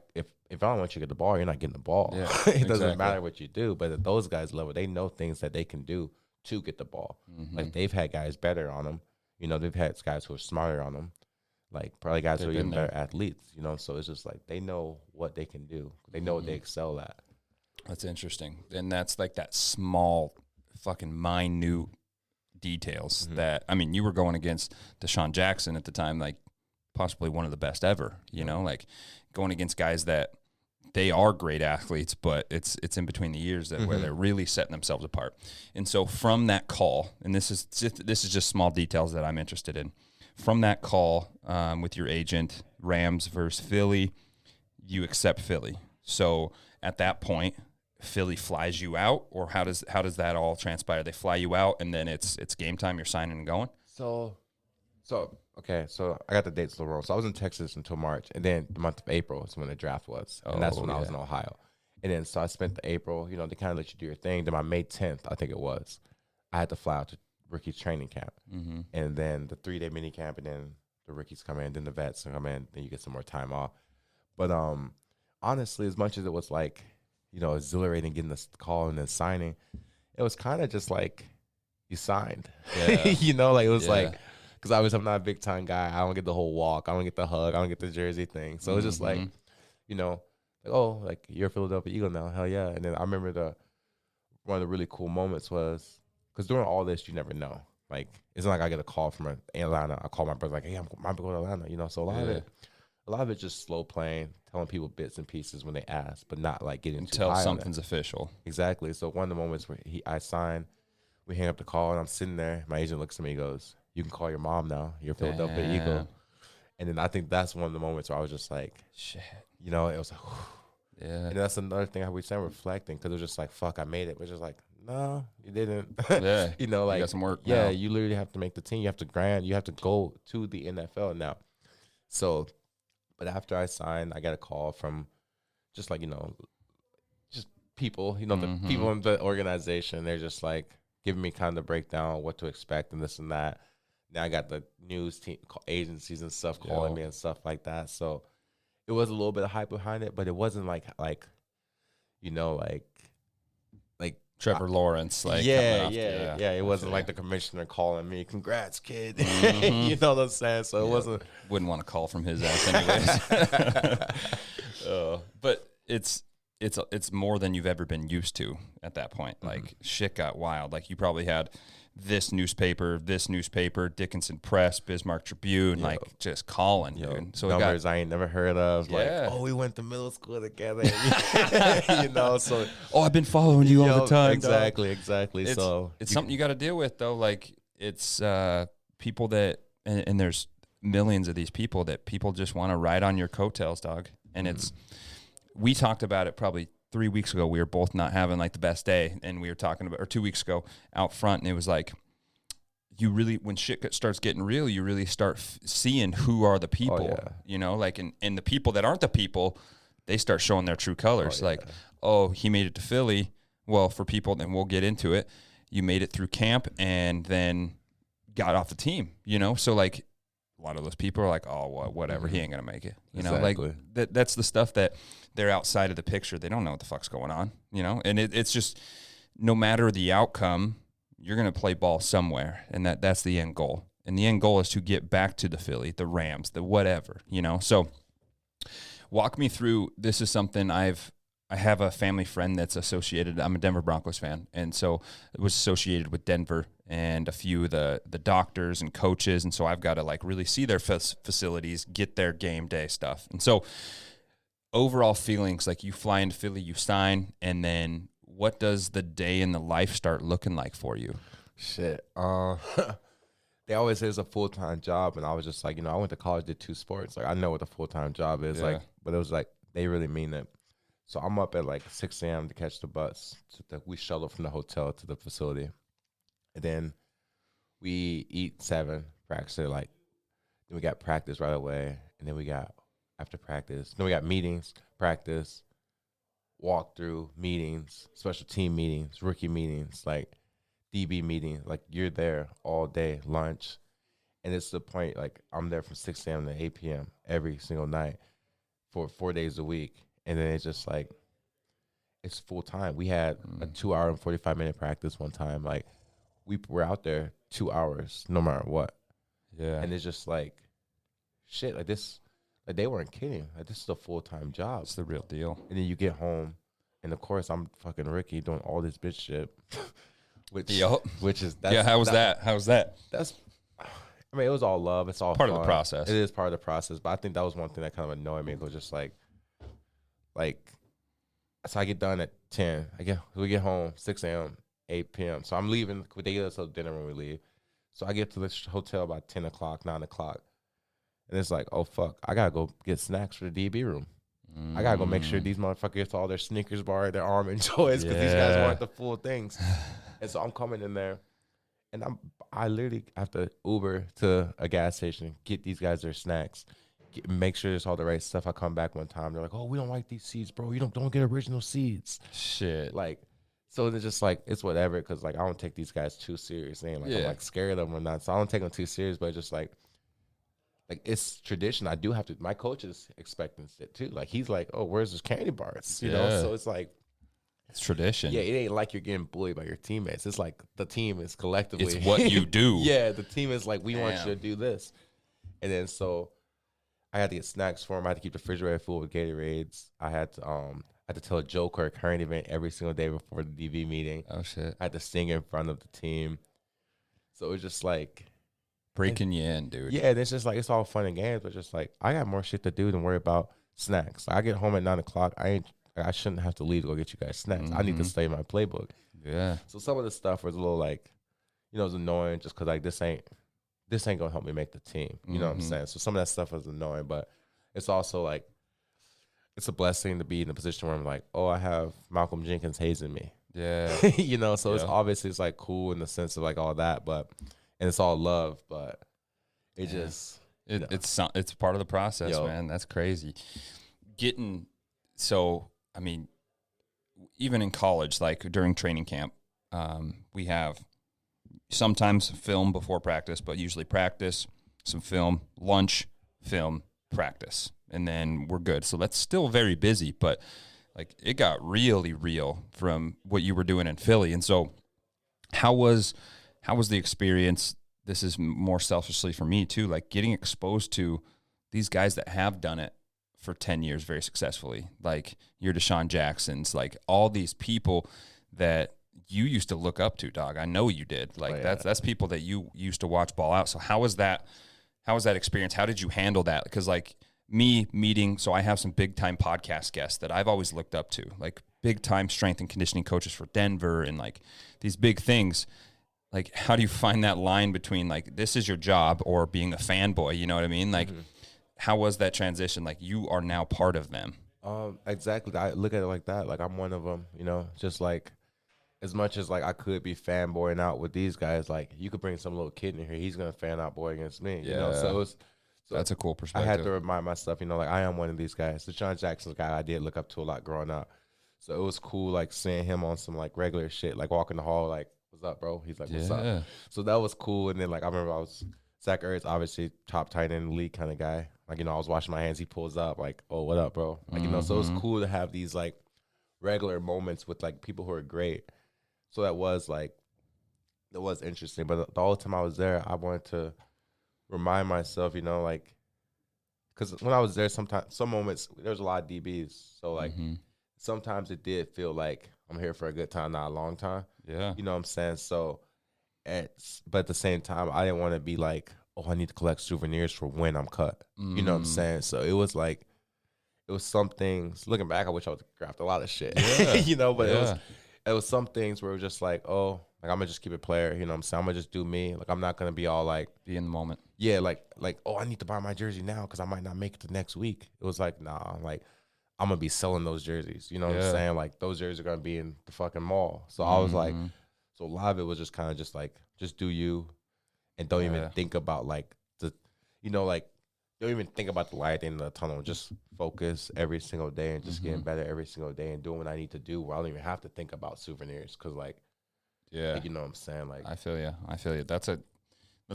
don't want you to get the ball, you're not getting the ball. Yeah, it doesn't matter what you do. But at those guys' level, they know things that they can do to get the ball. Like, they've had guys better on them. You know, they've had guys who are smarter on them. Like, probably guys who are even better athletes, you know. So it's just like they know what they can do. They know what they excel at. That's interesting. And that's like that small fucking minute details that, I mean, you were going against Deshaun Jackson at the time, like possibly one of the best ever, you know, like going against guys that they are great athletes, but it's in between the years that where they're really setting themselves apart. And so from that call, and this is just small details that I'm interested in. From that call with your agent, Rams versus Philly, you accept Philly. So at that point, Philly flies you out, or how does that all transpire? They fly you out, and then it's game time. You're signing and going. So okay. So I got the dates a little wrong. So I was in Texas until March, and then the month of April is when the draft was, and that's when I was in Ohio. And then so I spent the April. You know, they kind of let you do your thing. Then my May 10th, I think it was, I had to fly out to rookies training camp, and then the 3-day mini camp, and then the rookies come in, then the vets come in, then you get some more time off. But honestly, as much as it was like, you know, exhilarating getting this call and then signing, it was kind of just like you signed. Yeah. You know, like it was like because obviously I'm not a big time guy. I don't get the whole walk. I don't get the hug. I don't get the jersey thing. So it's just like, you know, like, oh, like you're a Philadelphia Eagle now. Hell yeah. And then I remember one of the really cool moments was, because during all this, you never know. Like, it's not like I get a call from Atlanta. I call my brother like, hey, I'm going to Atlanta. You know, so a lot of it just slow playing, telling people bits and pieces when they ask, but not like getting too high until something's official. Exactly. So one of the moments where I signed, we hang up the call, and I'm sitting there. My agent looks at me and goes, you can call your mom now. You're a Philadelphia Eagle. And then I think that's one of the moments where I was just like, shit. You know, it was like, whew. Yeah. And that's another thing I was saying, reflecting, because it was just like, fuck, I made it. But just like, no, you didn't. Yeah. You know, like, you got some work. Yeah, now. you literally have to make the team. You have to grind. You have to go to the NFL now. So, but after I signed, I got a call from just like, you know, just people, you know, the people in the organization. They're just like giving me kind of the breakdown of what to expect and this and that. Now I got the news team agencies and stuff calling me and stuff like that. So it was a little bit of hype behind it, but it wasn't like you know, like Trevor Lawrence, like it wasn't like the commissioner calling me, congrats, kid. You know what I'm saying? So it wasn't. Wouldn't want to call from his ass anyways. But it's more than you've ever been used to at that point. Like shit got wild. Like you probably had this newspaper, Dickinson Press, Bismarck Tribune, like just calling, dude. So numbers I ain't never heard of. Like, oh, we went to middle school together. You know, so I've been following you all the time. Exactly. It's something you got to deal with though. Like it's people that and there's millions of these people that people just want to ride on your coattails, dog. And it's we talked about it probably 3 weeks ago. We were both not having like the best day, and we were talking about, or 2 weeks ago, out front, and it was like, you really, when shit starts getting real, you really start seeing who are the people, you know, like, and the people that aren't the people, they start showing their true colors. Like, oh, he made it to Philly. Well, for people, then we'll get into it. You made it through camp and then got off the team, you know? So like a lot of those people are like, oh, well, whatever, he ain't going to make it. You know, like that's the stuff that they're outside of the picture. They don't know what the fuck's going on, you know? And it's just, no matter the outcome, you're going to play ball somewhere. And that's the end goal. And the end goal is to get back to the Philly, the Rams, the whatever, you know? So walk me through, this is something I have a family friend that's associated. I'm a Denver Broncos fan, and so it was associated with Denver and a few of the doctors and coaches, and so I've got to like really see their facilities, get their game day stuff. And so overall feelings, like you fly into Philly, you sign, and then what does the day in the life start looking like for you? Shit. They always say it's a full-time job, and I was just like, you know, I went to college, did 2 sports. Like, I know what a full-time job is, like, but it was like, they really mean it. So I'm up at like 6 a.m. to catch the bus. We shuttle from the hotel to the facility. And then we eat 7, practice at like, then we got practice right away. And then we got, after practice, then we got meetings, practice, walkthrough, meetings, special team meetings, rookie meetings, like DB meetings. Like you're there all day, lunch. And it's the point, like I'm there from 6 a.m. to 8 p.m. every single night for 4 days a week. And then it's just like, it's full time. We had a 2-hour and 45-minute practice one time. Like we were out there 2 hours, no matter what. Yeah. And it's just like, shit, like this, like they weren't kidding. Like this is a full-time job. It's the real deal. And then you get home, and of course I'm fucking Ricky doing all this bitch shit. which is, that's, how was that? How was that? That's, I mean, it was all love. It's all part fun. of the process. It is part of the process. But I think that was one thing that kind of annoyed me. It was just like, so I get done at 10. We get home 6 a.m., 8 p.m. So I'm leaving. They get us a dinner when we leave. So I get to the hotel about 10 o'clock, 9 o'clock. And it's like, oh, fuck. I got to go get snacks for the DB room. I got to go make sure these motherfuckers get all their Snickers bar, their Almond Joys, because these guys want the full things. And so I'm coming in there, and I literally have to Uber to a gas station, get these guys their snacks, make sure there's all the right stuff. I come back one time, they're like, "Oh, we don't like these seeds, bro. You don't get original seeds." Shit. Like, so it's just like, it's whatever, because like I don't take these guys too serious. I'm like scared of them or not, so I don't take them too serious. But just like it's tradition. I do have to. My coach is expecting it too. Like he's like, "Oh, where's his candy bars?" You know. So it's like, It's tradition. Yeah, it ain't like you're getting bullied by your teammates. It's like the team is collectively. It's what you do. Yeah, the team is like, we Damn. want you to do this. And then so I had to get snacks for him. I had to keep the refrigerator full with Gatorades. I had to tell a joke or a current event every single day before the DV meeting. Oh, shit. I had to sing in front of the team. So it was just like breaking you in, dude. Yeah, and it's just like, it's all fun and games, but just like, I got more shit to do than worry about snacks. Like, I get home at 9 o'clock. I shouldn't have to leave to go get you guys snacks. I need to study my playbook. Yeah. So some of the stuff was a little like, it was annoying just because like this ain't gonna help me make the team. You know what I'm saying? So some of that stuff was annoying, but it's also like, it's a blessing to be in a position where I'm like, oh, I have Malcolm Jenkins hazing me. Yeah. So it's obviously, it's like cool in the sense of like all that, and it's all love, but it just it's part of the process, man. That's crazy. I mean, even in college, like during training camp, we have sometimes film before practice, but usually practice, some film, lunch, film, practice, and then we're good. So that's still very busy, but like it got really real from what you were doing in Philly. And so how was the experience? This is more selfishly for me too, like getting exposed to these guys that have done it for 10 years very successfully, like your Deshaun Jacksons, like all these people that you used to look up to, dog. I know you did. Like that's people that you used to watch ball out. So how was that experience? How did you handle that? Because like me meeting, so I have some big time podcast guests that I've always looked up to, like big time strength and conditioning coaches for Denver and like these big things. Like, how do you find that line between like, this is your job or being a fanboy? You know what I mean? Like, how was that transition? Like, you are now part of them. Exactly. I look at it like that. Like, I'm one of them, just like, as much as like I could be fanboying out with these guys, like you could bring some little kid in here, he's going to fan out boy against me, So that's a cool perspective. I had to remind myself, like I am one of these guys. Deshaun Jackson's guy I did look up to a lot growing up. So it was cool, like seeing him on some like regular shit, like walking the hall, like, what's up, bro? He's like, what's up? So that was cool. And then like I remember Zach Ertz, obviously top tight end in the league kind of guy. Like, I was washing my hands. He pulls up like, oh, what up, bro? Like, so it was cool to have these like regular moments with like people who are great. So that was interesting. But the whole time I was there, I wanted to remind myself, like, because when I was there, sometimes, some moments, there was a lot of DBs. So like sometimes it did feel like I'm here for a good time, not a long time. Yeah. You know what I'm saying? So, but at the same time, I didn't want to be like, oh, I need to collect souvenirs for when I'm cut. You know what I'm saying? So it was like, it was some things, looking back, I wish I would grabbed a lot of shit, but it was some things where it was just like, oh, like I'm gonna just keep it player, you know what I'm saying? I'm gonna just do me. Like, I'm not gonna be all like, be in the moment. Yeah, like, oh, I need to buy my jersey now because I might not make it the next week. It was like, nah, like, I'm gonna be selling those jerseys. You know what I'm saying? Like, those jerseys are gonna be in the fucking mall. So I was like, so a lot of it was just kind of just like, just do you, and don't even think about like like, don't even think about the light at the end of the tunnel. Just focus every single day and just getting better every single day and doing what I need to do where I don't even have to think about souvenirs. Cause like, like, you know what I'm saying? Like, I feel you. That's a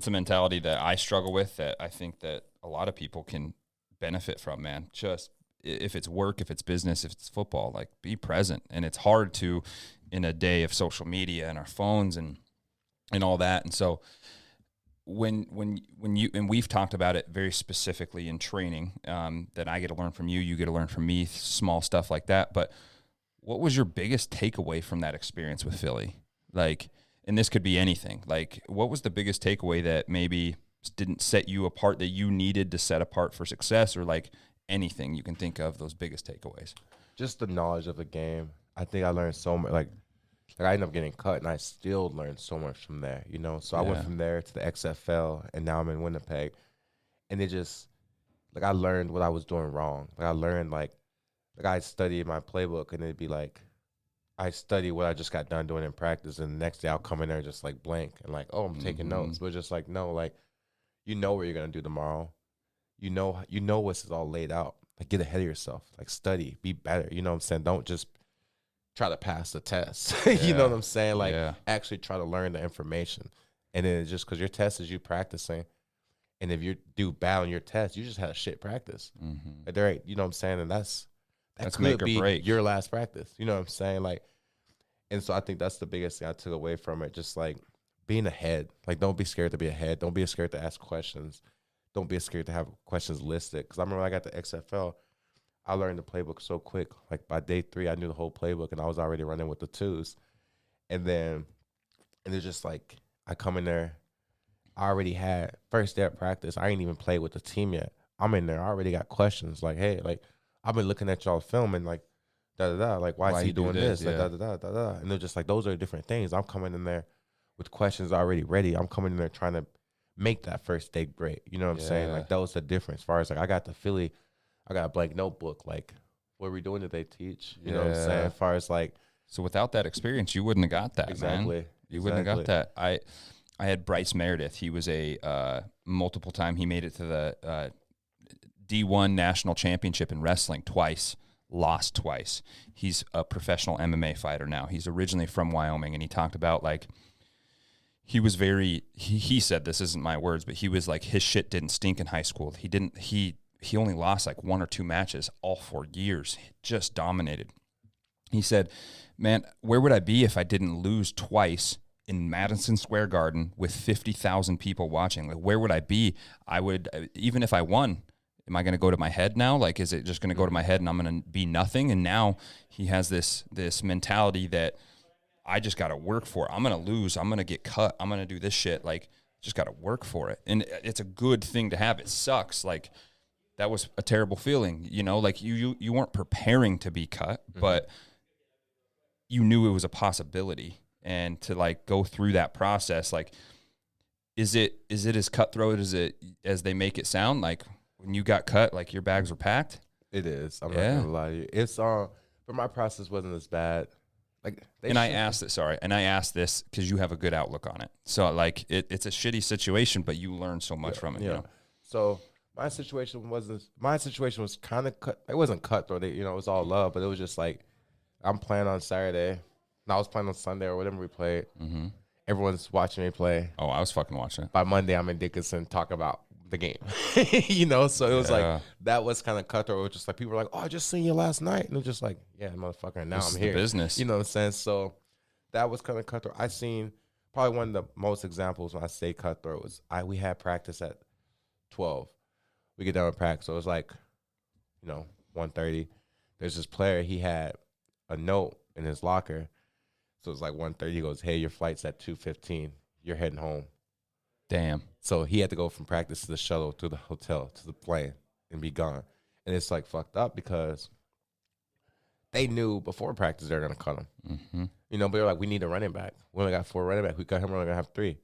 mentality that I struggle with, that I think that a lot of people can benefit from, man. Just if it's work, if it's business, if it's football, like, be present. And it's hard to, in a day of social media and our phones and all that. And so when you, and we've talked about it very specifically in training, that I get to learn from you, you get to learn from me, small stuff like that. But what was your biggest takeaway from that experience with Philly? Like, and this could be anything. Like, what was the biggest takeaway that maybe didn't set you apart that you needed to set apart for success, or like anything you can think of, those biggest takeaways? Just the knowledge of the game. I think I learned so much. Like I ended up getting cut, and I still learned so much from there, So I went from there to the XFL, and now I'm in Winnipeg. And it just, like, I learned what I was doing wrong. Like, I learned, like I studied my playbook, and it'd be like, I study what I just got done doing in practice, and the next day I'll come in there just, like, blank and, like, oh, I'm taking notes. But just, like, no, like, you know what you're going to do tomorrow. You know what's all laid out. Like, get ahead of yourself. Like, study. Be better. You know what I'm saying? Don't just try to pass the test. You know what I'm saying? Like, actually try to learn the information. And then it's just because your test is you practicing. And if you do bad on your test, you just had a shit practice. Like, there ain't, you know what I'm saying? And that could make or be break. your last practice. You know what I'm saying? Like, And so I think that's the biggest thing I took away from it. Just like being ahead. Like, don't be scared to be ahead. Don't be scared to ask questions. Don't be scared to have questions listed. Because I remember when I got the XFL, I learned the playbook so quick. Like by day 3, I knew the whole playbook and I was already running with the 2s. And it's just like, I come in there, I already had first day of practice. I ain't even played with the team yet. I'm in there, I already got questions. Like, hey, like, I've been looking at y'all film and like, da-da-da, like, why is he doing this? Yeah. Like, da-da-da. And they're just like, those are different things. I'm coming in there with questions already ready. I'm coming in there trying to make that first day great. You know what I'm saying? Like, that was the difference. As far as like, I got the Philly, I got a blank notebook. Like, what are we doing that they teach? You know what I'm saying? As far as like, so without that experience, you wouldn't have got that, exactly. Man. You wouldn't have got that. I had Bryce Meredith. He was a multiple time. He made it to the D1 national championship in wrestling twice. Lost twice. He's a professional MMA fighter now. He's originally from Wyoming, and he talked about like he was very. He said, this isn't my words, but he was like, his shit didn't stink in high school. He only lost like 1 or 2 matches all 4 years. He just dominated. He said, man, where would I be if I didn't lose twice in Madison Square Garden with 50,000 people watching? Like, where would I be? I would, even if I won, am I going to go to my head now? Like, is it just going to go to my head and I'm going to be nothing? And now he has this mentality that I just got to work for it. I'm going to lose. I'm going to get cut. I'm going to do this shit. Like, just got to work for it. And it's a good thing to have. It sucks. Like, that was a terrible feeling, you know, like you weren't preparing to be cut, but you knew it was a possibility. And to like go through that process, like, is it as cutthroat as they make it sound? Like, when you got cut, like, your bags were packed? It is. I'm not gonna lie to you. It's but my process wasn't as bad. Like, I asked this because you have a good outlook on it. So like, it's a shitty situation, but you learn so much from it. Yeah. You know? So my situation was kind of cut. It wasn't cutthroat. It was all love, but it was just like, I'm playing on Saturday, and I was playing on Sunday or whatever we played. Mm-hmm. Everyone's watching me play. Oh, I was fucking watching it. By Monday, I'm in Dickinson talking about the game. So it was like, that was kind of cutthroat. It was just like, people were like, oh, I just seen you last night. And it was just like, yeah, motherfucker, now I'm here. Business. You know what I'm saying? So that was kind of cutthroat. I seen probably one of the most examples when I say cutthroat was we had practice at 12. We get done with practice. So it was like, 1:30. There's this player, he had a note in his locker. So it's like 1:30. He goes, hey, your flight's at 2:15. You're heading home. Damn. So he had to go from practice to the shuttle to the hotel to the plane and be gone. And it's like fucked up because they knew before practice they were going to cut him. Mm-hmm. But they're like, we need a running back. We only got 4 running backs. We cut him, we're only going to have 3.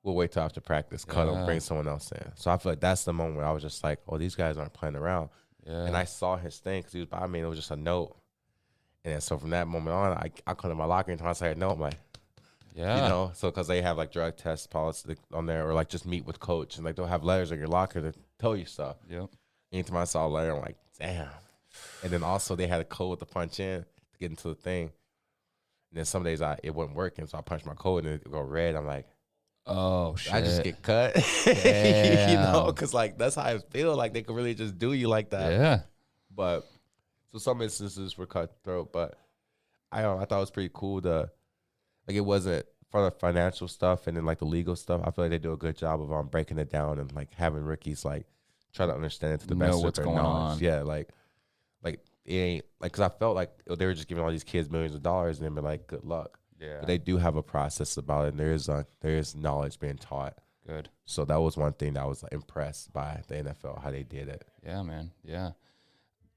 We'll wait till after practice, cut him, bring someone else in. So I feel like that's the moment where I was just like, oh, these guys aren't playing around. Yeah. And I saw his thing because he was by me, and it was just a note. And then so from that moment on, I come to my locker and I say, no, I'm like, so because they have like drug test policy on there, or like just meet with coach, and like they'll have letters in your locker that tell you stuff. Yep. Anytime I saw a letter, I'm like, damn. And then also they had a code to punch in to get into the thing. And then some days it wasn't working, so I punched my code and it go red. I'm like, oh shit, I just get cut. Because like that's how I feel. Like they could really just do you like that. Yeah. But so some instances were cutthroat, but I thought it was pretty cool to. Like, it wasn't for the financial stuff and then like the legal stuff. I feel like they do a good job of breaking it down and like having rookies like try to understand it to the best of their knowledge. Yeah, like it ain't like, because I felt like they were just giving all these kids millions of dollars and then be like, good luck. Yeah, but they do have a process about it, and there is knowledge being taught. Good. So that was one thing that I was impressed by the NFL, how they did it. Yeah, man. Yeah,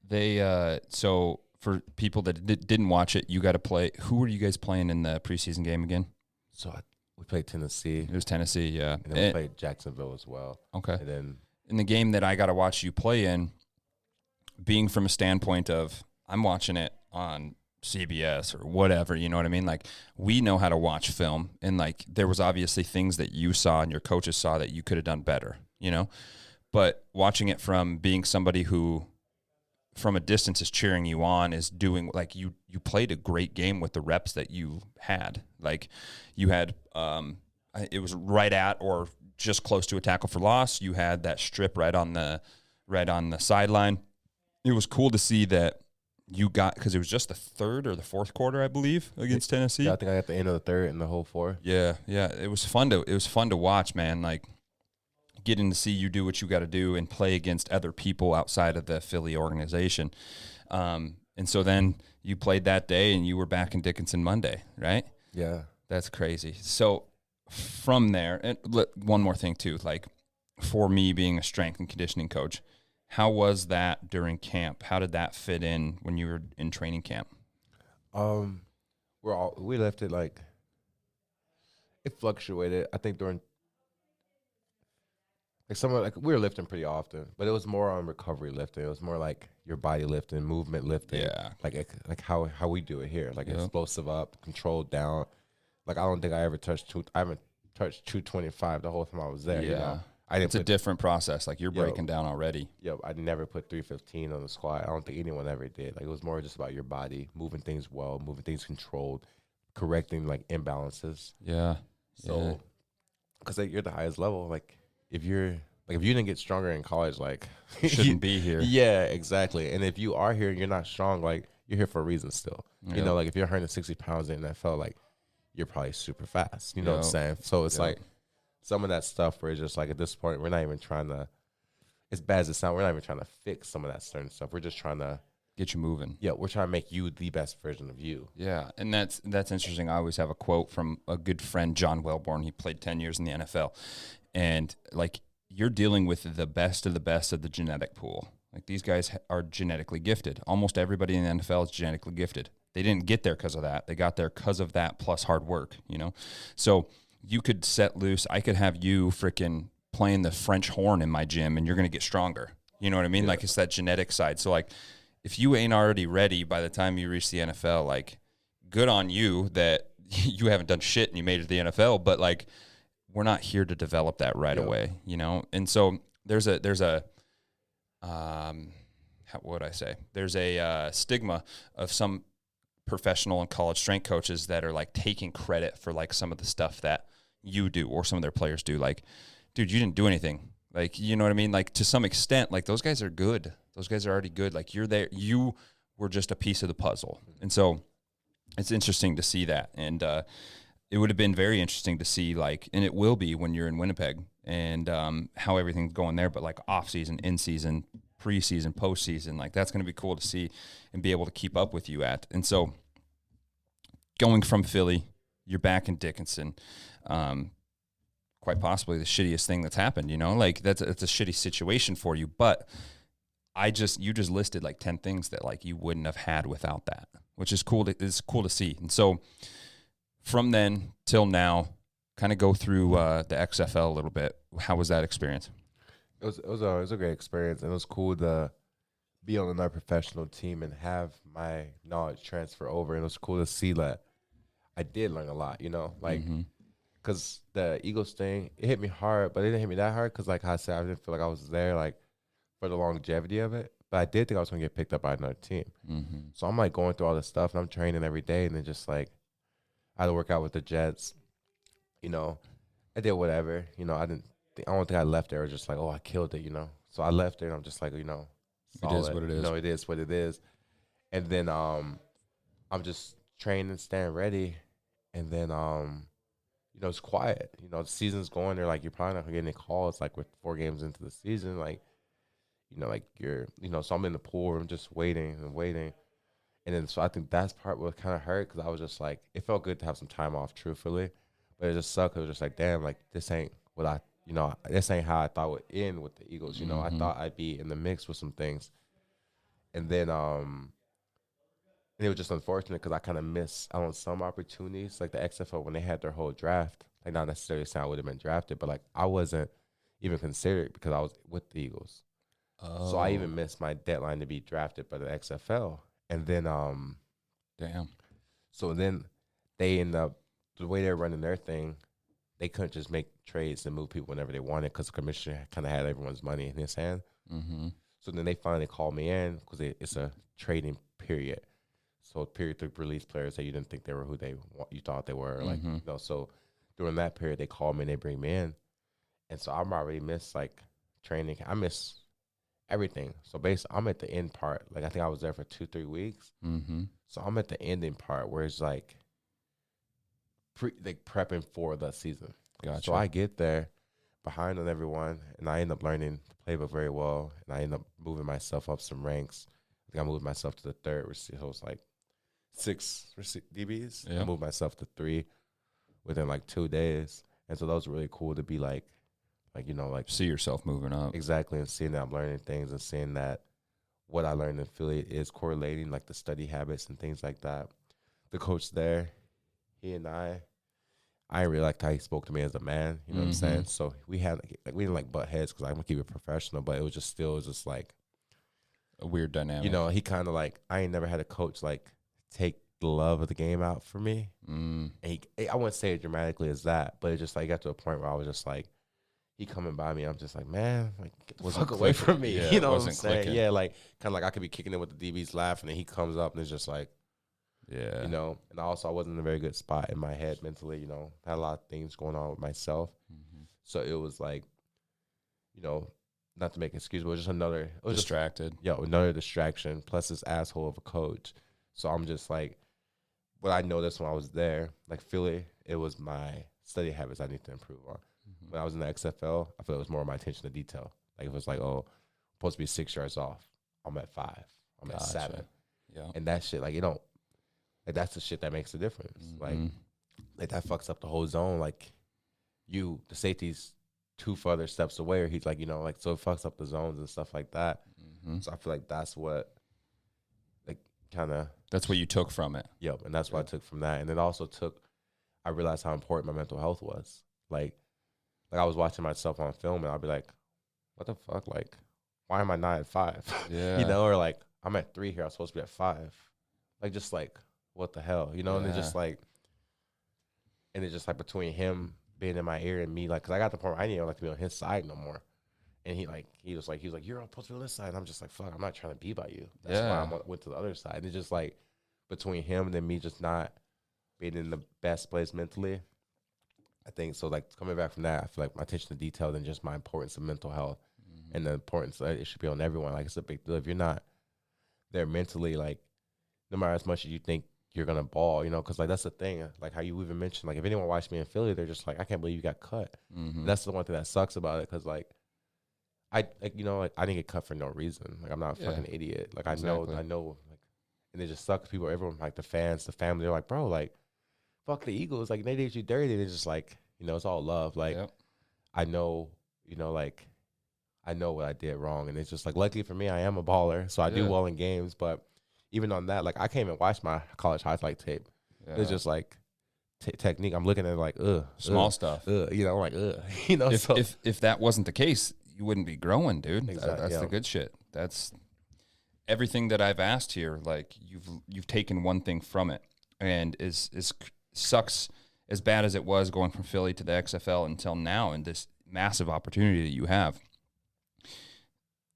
they so. For people that didn't watch it, you got to play. Who were you guys playing in the preseason game again? So we played Tennessee. It was Tennessee, yeah. And then we played Jacksonville as well. Okay. And then in the game that I got to watch you play in, being from a standpoint of I'm watching it on CBS or whatever, you know what I mean? Like, we know how to watch film, and like there was obviously things that you saw and your coaches saw that you could have done better, But watching it from being somebody who from a distance is cheering you on, is doing like you played a great game with the reps that you had. Like you had, it was right at or just close to a tackle for loss. You had that strip right on the sideline. It was cool to see that you got, because it was just the third or the fourth quarter, I believe, against Tennessee. Yeah, I think I got the end of the third and the whole fourth. Yeah, yeah, it was fun to watch, man. Like getting to see you do what you got to do and play against other people outside of the Philly organization. And so then you played that day, and you were back in Dickinson Monday, right? Yeah, that's crazy. So from there, and one more thing too, like for me being a strength and conditioning coach, how was that during camp? How did that fit in when you were in training camp? We lifted like it fluctuated. I think during like we were lifting pretty often, but it was more on recovery lifting. It was more like your body lifting, movement lifting. Yeah, like how we do it here, like yep. Explosive up, controlled down. Like I don't think I ever touched I haven't touched 225 the whole time I was there. Yeah, you know? I didn't. It's a different process. Like you're breaking down already. Yep, I never put 315 on the squat. I don't think anyone ever did. Like it was more just about your body moving things well, moving things controlled, correcting like imbalances. Yeah. So, because you're the highest level, like if you didn't get stronger in college, like you shouldn't be here. Yeah, exactly. And if you are here and you're not strong, like you're here for a reason still. Yep. You know, like if you're 160 pounds in the NFL, like you're probably super fast. You know what I'm saying? So it's like some of that stuff where it's just like at this point, we're not even trying to, as bad as it sounds, we're not even trying to fix some of that certain stuff. We're just trying to get you moving. Yeah, we're trying to make you the best version of you. Yeah, and that's interesting. I always have a quote from a good friend, John Welborn. He played 10 years in the NFL. And like you're dealing with the best of the genetic pool. Like these guys are genetically gifted. Almost everybody in the NFL is genetically gifted. They didn't get there because of that. They got there because of that plus hard work, you know? So you could set loose. I could have you freaking playing the French horn in my gym and you're going to get stronger. You know what I mean? Yeah. Like it's that genetic side. So like if you ain't already ready by the time you reach the NFL, like good on you that you haven't done shit and you made it to the NFL, but like we're not here to develop that right away, you know? And so there's a what would I say? There's a stigma of some professional and college strength coaches that are like taking credit for like some of the stuff that you do or some of their players do. Like, dude, you didn't do anything. Like, you know what I mean? Like to some extent, like those guys are good. Those guys are already good. Like you're there. You were just a piece of the puzzle. And so it's interesting to see that. And it would have been very interesting to see like, and it will be when you're in Winnipeg and how everything's going there, but like off season, in season, preseason, postseason, like that's going to be cool to see and be able to keep up with you at. And so going from Philly, you're back in Dickinson, quite possibly the shittiest thing that's happened, you know, like it's a shitty situation for you, but you just listed like 10 things that like you wouldn't have had without that, which is cool. It's cool to see. And so from then till now, kind of go through the XFL a little bit. How was that experience? It was a great experience, and it was cool to be on another professional team and have my knowledge transfer over. And it was cool to see that I did learn a lot, you know, like because the Eagles thing, it hit me hard, but it didn't hit me that hard because, like I said, I didn't feel like I was there like for the longevity of it. But I did think I was going to get picked up by another team. So I'm like going through all this stuff, and I'm training every day, and then just like I had to work out with the Jets. You know, I did whatever. You know, I don't think I left there just like, oh, I killed it, you know. So I left there and I'm just like, you know, solid. It is what it is. You know, it is what it is. And then I'm just training, staying ready. And then, you know, it's quiet. You know, the season's going. They're like, you're probably not going to get any calls. Like, we're 4 games into the season. Like, you know, like so I'm in the pool. I'm just waiting and waiting. And then, so I think that's part what kind of hurt because I was just like, it felt good to have some time off, truthfully. But it just sucked. It was just like, damn, like, this ain't what this ain't how I thought it would end with the Eagles. You know, I thought I'd be in the mix with some things. And then it was just unfortunate because I kind of missed out on some opportunities. Like the XFL, when they had their whole draft, like not necessarily saying I would have been drafted, but like I wasn't even considered because I was with the Eagles. Oh. So I even missed my deadline to be drafted by the XFL. And then damn. So then they end up, the way they're running their thing, they couldn't just make trades and move people whenever they wanted because the commissioner kind of had everyone's money in his hand. So then they finally called me in because it's a trading period. So period to release players that you didn't think they were who you thought they were. Like, you know, so during that period, they called me and they bring me in. And so I'm already missed like training. I missed everything. So basically, I'm at the end part. Like I think I was there for 2-3 weeks. Mm-hmm. So I'm at the ending part where it's like prepping for the season. Gotcha. So I get there behind on everyone, and I end up learning the playbook very well, and I end up moving myself up some ranks. I think I moved myself to the third receiver. So it was like 6 DBs. Yeah. I moved myself to 3 within like 2 days, and so that was really cool to be like see yourself moving up. Exactly, and seeing that I'm learning things and seeing that what I learned in Philly is correlating, like the study habits and things like that. The coach there, he and I really liked how he spoke to me as a man. You know what I'm saying? So we had we didn't like butt heads because I'm gonna keep it professional, but it was just like A weird dynamic. he kind of like I ain't never had a coach like take the love of the game out for me. And I wouldn't say it dramatically as that, but it just like got to a point where I was just like, he coming by me, I'm just like, man, like get the fuck away from me. Yeah, you know what I'm wasn't saying? clicking. Yeah, like kind of like I could be kicking it with the DBs laughing, and he comes up and it's just like, yeah, and also I wasn't in a very good spot in my head mentally. Had a lot of things going on with myself, so it was like, not to make an excuse, but it was just another distracted. Another distraction. Plus this asshole of a coach. So I'm just like, what I noticed when I was there, like Philly, it was my study habits I need to improve on. When I was in the XFL, I feel it was more of my attention to detail. Like if it was like, oh, I'm supposed to be 6 yards off, I'm at 5, I'm at 7, and that shit, like that's the shit that makes the difference. Like that fucks up the whole zone. Like the safety's 2 further steps away, or he's like, so it fucks up the zones and stuff like that. So I feel like that's what, like, that's what you took from it. Yep, and that's what I took from that, and it also I realized how important my mental health was. Like I was watching myself on film, and I'll be like, what the fuck? Like, why am I not at 5? Yeah. Or like, I'm at 3 here. I'm supposed to be at 5. Like, just like, what the hell? And it's just like, between him being in my ear and me, like, because I got the point where I didn't like to be on his side no more. And he was like, you're supposed to be on this side. And I'm just like, fuck, I'm not trying to be by you. That's why I went to the other side. And it's just like, between him and then me just not being in the best place mentally, I think so. Like coming back from that, I feel like my attention to detail and just my importance of mental health and the importance that it should be on everyone. Like it's a big deal. If you're not there mentally, like no matter as much as you think you're gonna ball, because like that's the thing. Like how you even mentioned, like if anyone watched me in Philly, they're just like, I can't believe you got cut. That's the one thing that sucks about it, because like I didn't get cut for no reason. Like I'm not a fucking idiot. Like exactly. I know. Like, and it just sucks. People, everyone, like the fans, the family, they're like, bro, like. Fuck the Eagles, like they did you dirty. And it's just like, it's all love. Like I know, like I know what I did wrong, and it's just like, luckily for me, I am a baller, so I do well in games. But even on that, like I can't even watch my college highlight tape. It's just like technique. I'm looking at it like, small stuff. I'm like, If that wasn't the case, you wouldn't be growing, dude. Exactly, that's the good shit. That's everything that I've asked here. Like you've taken one thing from it, and is sucks as bad as it was going from Philly to the XFL until now, and this massive opportunity that you have.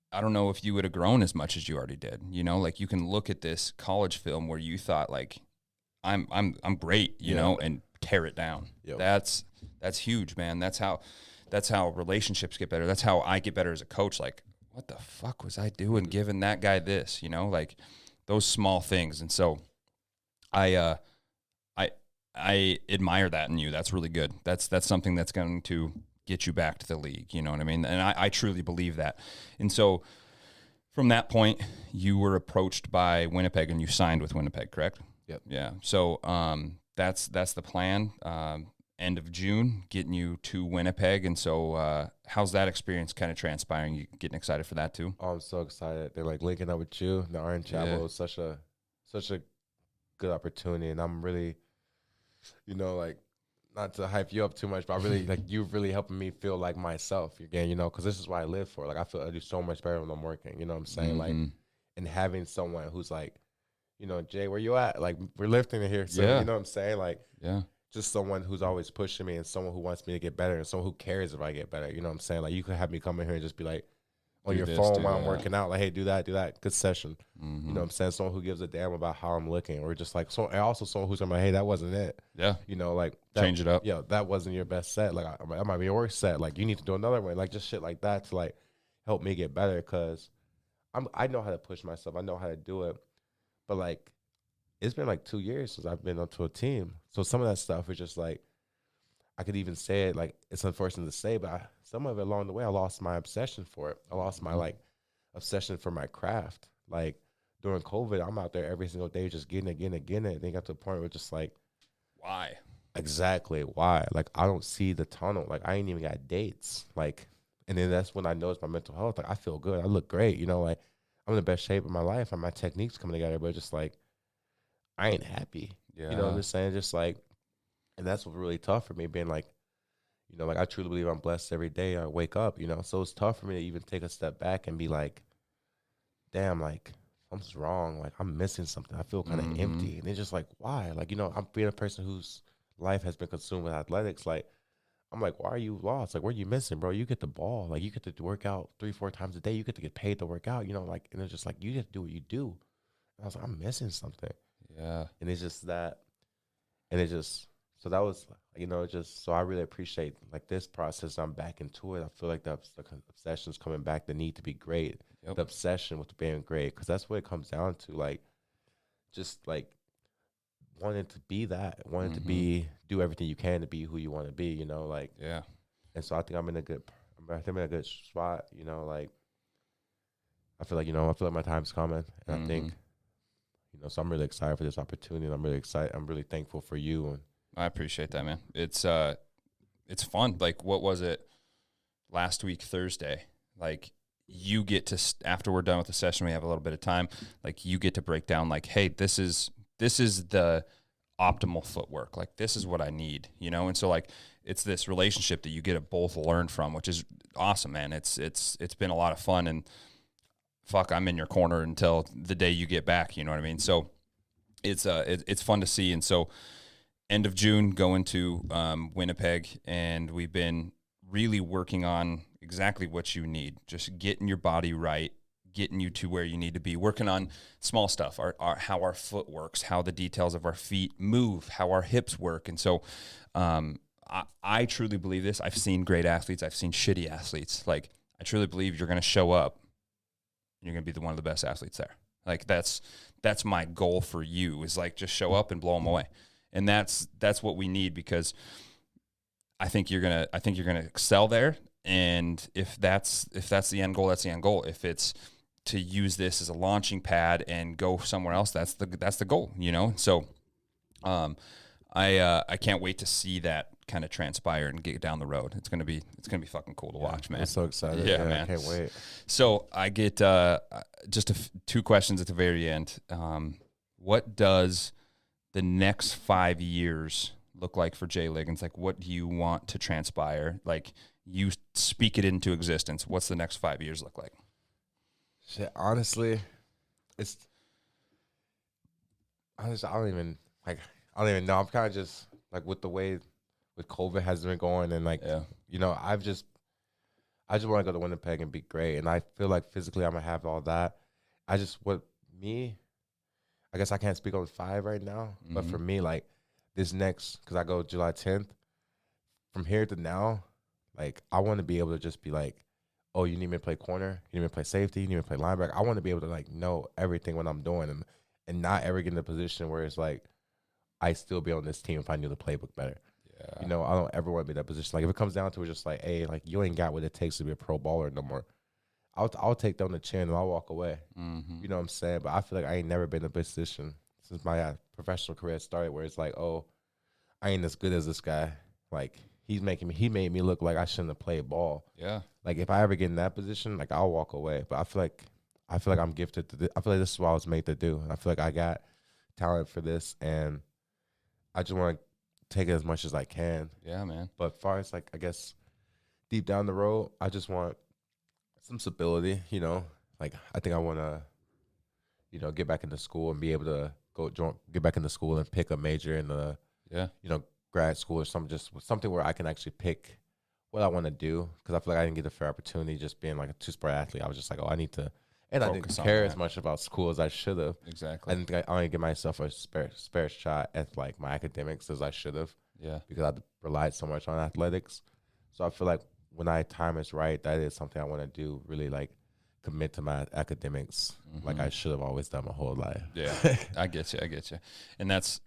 I don't know if you would have grown as much as you already did. Like you can look at this college film where you thought like, I'm great, and tear it down. Yep. That's huge, man. That's how relationships get better. That's how I get better as a coach. Like, what the fuck was I doing giving that guy this? Like those small things. And so I admire that in you. That's really good. That's something that's going to get you back to the league. You know what I mean? And I truly believe that. And so from that point, you were approached by Winnipeg and you signed with Winnipeg, correct? Yep. Yeah. So that's the plan. End of June, getting you to Winnipeg. And so how's that experience kind of transpiring? You getting excited for that too? Oh, I'm so excited. They're like linking up with you. The Orange Chapel is such a good opportunity, and I'm really, like, not to hype you up too much, but I really like you've really helping me feel like myself again, because this is what I live for. Like I feel I do so much better when I'm working. You know what I'm saying? Like, and having someone who's like, Jay, where you at? Like we're lifting it here. So you know what I'm saying? Like, just someone who's always pushing me and someone who wants me to get better and someone who cares if I get better. You know what I'm saying? Like you could have me come in here and just be like on your phone while I'm working out, like, hey, do that. Good session. You know what I'm saying? Someone who gives a damn about how I'm looking, or just like, and also someone who's like, hey, that wasn't it. Yeah. Like that, change it up. Yeah. That wasn't your best set. Like that might be your worst set. Like you need to do another one. Like just shit like that to like help me get better. Cause I know how to push myself. I know how to do it. But like, it's been like 2 years since I've been onto a team. So some of that stuff is just like, I could even say it, like, it's unfortunate to say, but some of it along the way, I lost my obsession for it. I lost my like obsession for my craft. Like during COVID, I'm out there every single day just getting it, getting it, getting it. And then got to the point where just like, Why? exactly why? Like I don't see the tunnel. Like I ain't even got dates. Like, and then that's when I noticed my mental health. Like I feel good. I look great. You know, like I'm in the best shape of my life and my technique's coming together. But just like I ain't happy. You know what Yeah. I'm saying? Just like, and that's what's really tough for me. Being like, you know, like I truly believe I'm blessed every day I wake up. You know, so it's tough for me to even take a step back and be like, damn, like something's wrong. Like I'm missing something. I feel kind of empty. And it's just like, why? Like, you know, I'm being a person whose life has been consumed with athletics. Like, I'm like, why are you lost? Like, what are you missing, bro? You get the ball. Like, you get to work out 3-4 times a day. You get to get paid to work out. You know, like, and it's just like you get to do what you do. And I was like, I'm missing something. Yeah. And it's just that, and it just so that was, you know, just so I really appreciate like this process. I'm back into it. I feel like the obsession's coming back. The need to be great. Yep. The obsession with being great, because that's what it comes down to. Like, just like wanting to be that, wanting to be, do everything you can to be who you want to be. You know, like. Yeah. And so I think I'm in a good, I think I'm in a good spot, you know, like, I feel like, you know, I feel like my time's coming. And I think, you know, so I'm really excited for this opportunity. And I'm really excited. I'm really thankful for you. And I appreciate that, man. It's fun. Like, what was it last week, Thursday? Like, you get to, after we're done with the session, we have a little bit of time. Like, you get to break down, like, hey, this is the optimal footwork. Like, this is what I need, you know? And so, like, it's this relationship that you get to both learn from, which is awesome, man. It's been a lot of fun, and fuck, I'm in your corner until the day you get back. You know what I mean? So it's fun to see. And so end of June, going to Winnipeg, and we've been really working on exactly what you need, just getting your body right, getting you to where you need to be, working on small stuff, how our foot works, how the details of our feet move, how our hips work. And so I truly believe this. I've seen great athletes. I've seen shitty athletes. Like, I truly believe you're going to show up, you're going to be one of the best athletes there. Like, that's my goal for you, is like, just show up and blow them away. And that's what we need, because I think you're going to excel there. And if that's the end goal, that's the end goal. If it's to use this as a launching pad and go somewhere else, that's the goal, you know? So, I can't wait to see that kind of transpire and get down the road. It's gonna be fucking cool to watch, man. I'm so excited. Yeah, man. I can't wait. So I get just two questions at the very end. What does the next 5 years look like for Jay Liggins? Like, what do you want to transpire? Like, you speak it into existence. What's the next 5 years look like? Shit, honestly, I don't even know. I'm kind of just like, with the way with COVID has been going, and like, you know, I just want to go to Winnipeg and be great. And I feel like physically I'm gonna have all that. I guess I can't speak on 5 right now, but for me, like this next, because I go July 10th, from here to now, like I want to be able to just be like, oh, you need me to play corner, you need me to play safety, you need me to play linebacker. I want to be able to like know everything when I'm doing, and not ever get in a position where it's like I still be on this team if I knew the playbook better. Yeah. You know, I don't ever want to be in that position. Like, if it comes down to it, just like, hey, like, you ain't got what it takes to be a pro baller no more, I'll take down the chin and I'll walk away. You know what I'm saying? But I feel like I ain't never been in a position since my professional career started where it's like, oh, I ain't as good as this guy. Like, he made me look like I shouldn't have played ball. Yeah. Like, if I ever get in that position, like, I'll walk away. But I feel like I'm gifted to this. I feel like this is what I was made to do. And I feel like I got talent for this, and I just want to take it as much as I can. Yeah, man. But as far as, like, I guess deep down the road, I just want some stability, you know. Like, I think I want to, you know, get back into school and be able to get back into school and pick a major in the, you know, grad school or something where I can actually pick what I want to do. Because I feel like I didn't get a fair opportunity just being like a two-sport athlete. I was just like, oh, I need to. And I didn't care as much about school as I should have. Exactly. I didn't think I only give myself a spare shot at like my academics as I should have. Yeah. Because I relied so much on athletics. So I feel like when time is right, that is something I want to do. Really like commit to my academics like I should have always done my whole life. Yeah, I get you. And that's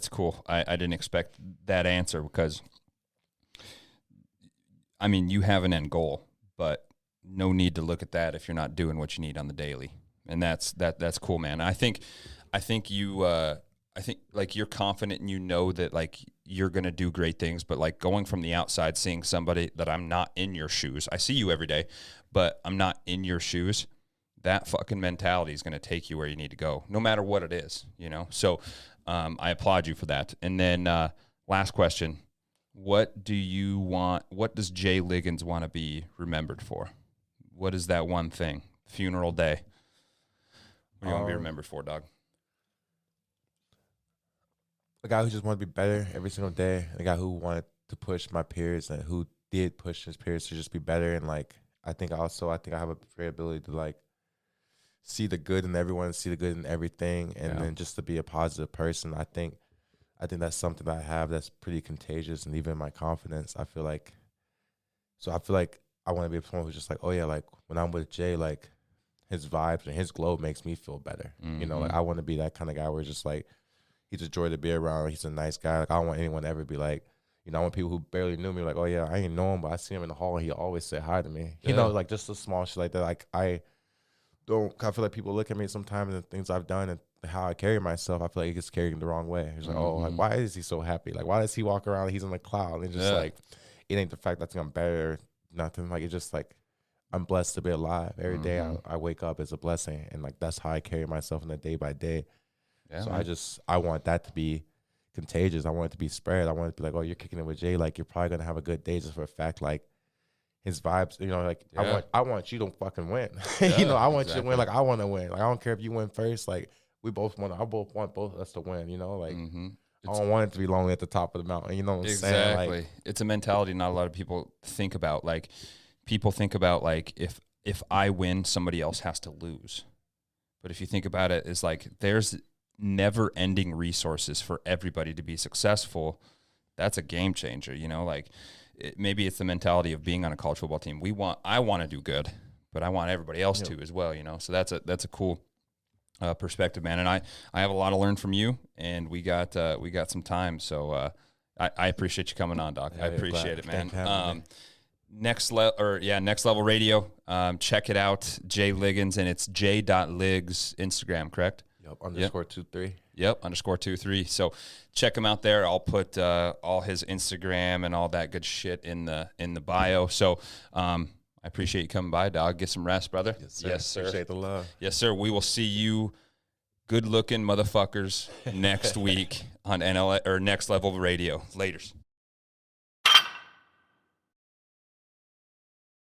cool. I didn't expect that answer because, I mean, you have an end goal, but no need to look at that if you're not doing what you need on the daily. And that's cool, man. I think you, like you're confident and you know that like you're going to do great things, but like going from the outside, seeing somebody that I'm not in your shoes, I see you every day, but I'm not in your shoes. That fucking mentality is going to take you where you need to go, no matter what it is, you know? So I applaud you for that. And then last question, what does Jay Liggins want to be remembered for? What is that one thing? Funeral day. What do you want to be remembered for, dog? A guy who just wanted to be better every single day. A guy who wanted to push my peers and who did push his peers to just be better. And like, I think I have a great ability to like see the good in everyone, see the good in everything, and then just to be a positive person. I think that's something that I have that's pretty contagious, and even my confidence. I feel like I want to be someone who's just like, oh yeah, like when I'm with Jay, like his vibes and his glow makes me feel better. You know, like I want to be that kind of guy where it's just like, he's a joy to be around. He's a nice guy. Like I don't want anyone to ever be like, you know, I want people who barely knew me like, oh yeah, I ain't know him, but I see him in the hall and he always said hi to me. Yeah. You know, like just a small shit like that. Like I feel like people look at me sometimes and the things I've done and how I carry myself, I feel like it gets carried in the wrong way. It's like, oh, like why is he so happy? Like why does he walk around like he's in the cloud? And just like, it ain't the fact that I'm better or nothing. Like it's just like, I'm blessed to be alive. Every day I wake up is a blessing. And like, that's how I carry myself in the day by day. Yeah, so I want that to be contagious. I want it to be spread. I want it to be like, oh, you're kicking it with Jay. Like you're probably going to have a good day just for a fact. Like his vibes, you know, like I want you to fucking win. You know, I want you to win. Like I want to win. Like I don't care if you win first. Like I both want both of us to win, you know, like I don't want it to be lonely at the top of the mountain. You know what I'm saying? Exactly. Like, it's a mentality not a lot of people think about. Like people think about like if I win, somebody else has to lose. But if you think about it, it's like there's never-ending resources for everybody to be successful. That's a game changer, you know. Like maybe it's the mentality of being on a college football team. I want to do good, but I want everybody else to as well, you know. So that's a cool perspective, man. And I have a lot to learn from you, and we got some time. So I appreciate you coming on, Doc. I appreciate it, man. Next Level Radio. Check it out, Jay Liggins, and it's j.liggs Instagram, correct? Yep, _23. Yep, _23. So check him out there. I'll put all his Instagram and all that good shit in the bio. So I appreciate you coming by, dog. Get some rest, brother. Yes, sir. Appreciate the love. Yes, sir. We will see you good-looking motherfuckers next week on NL or Next Level Radio. Laters.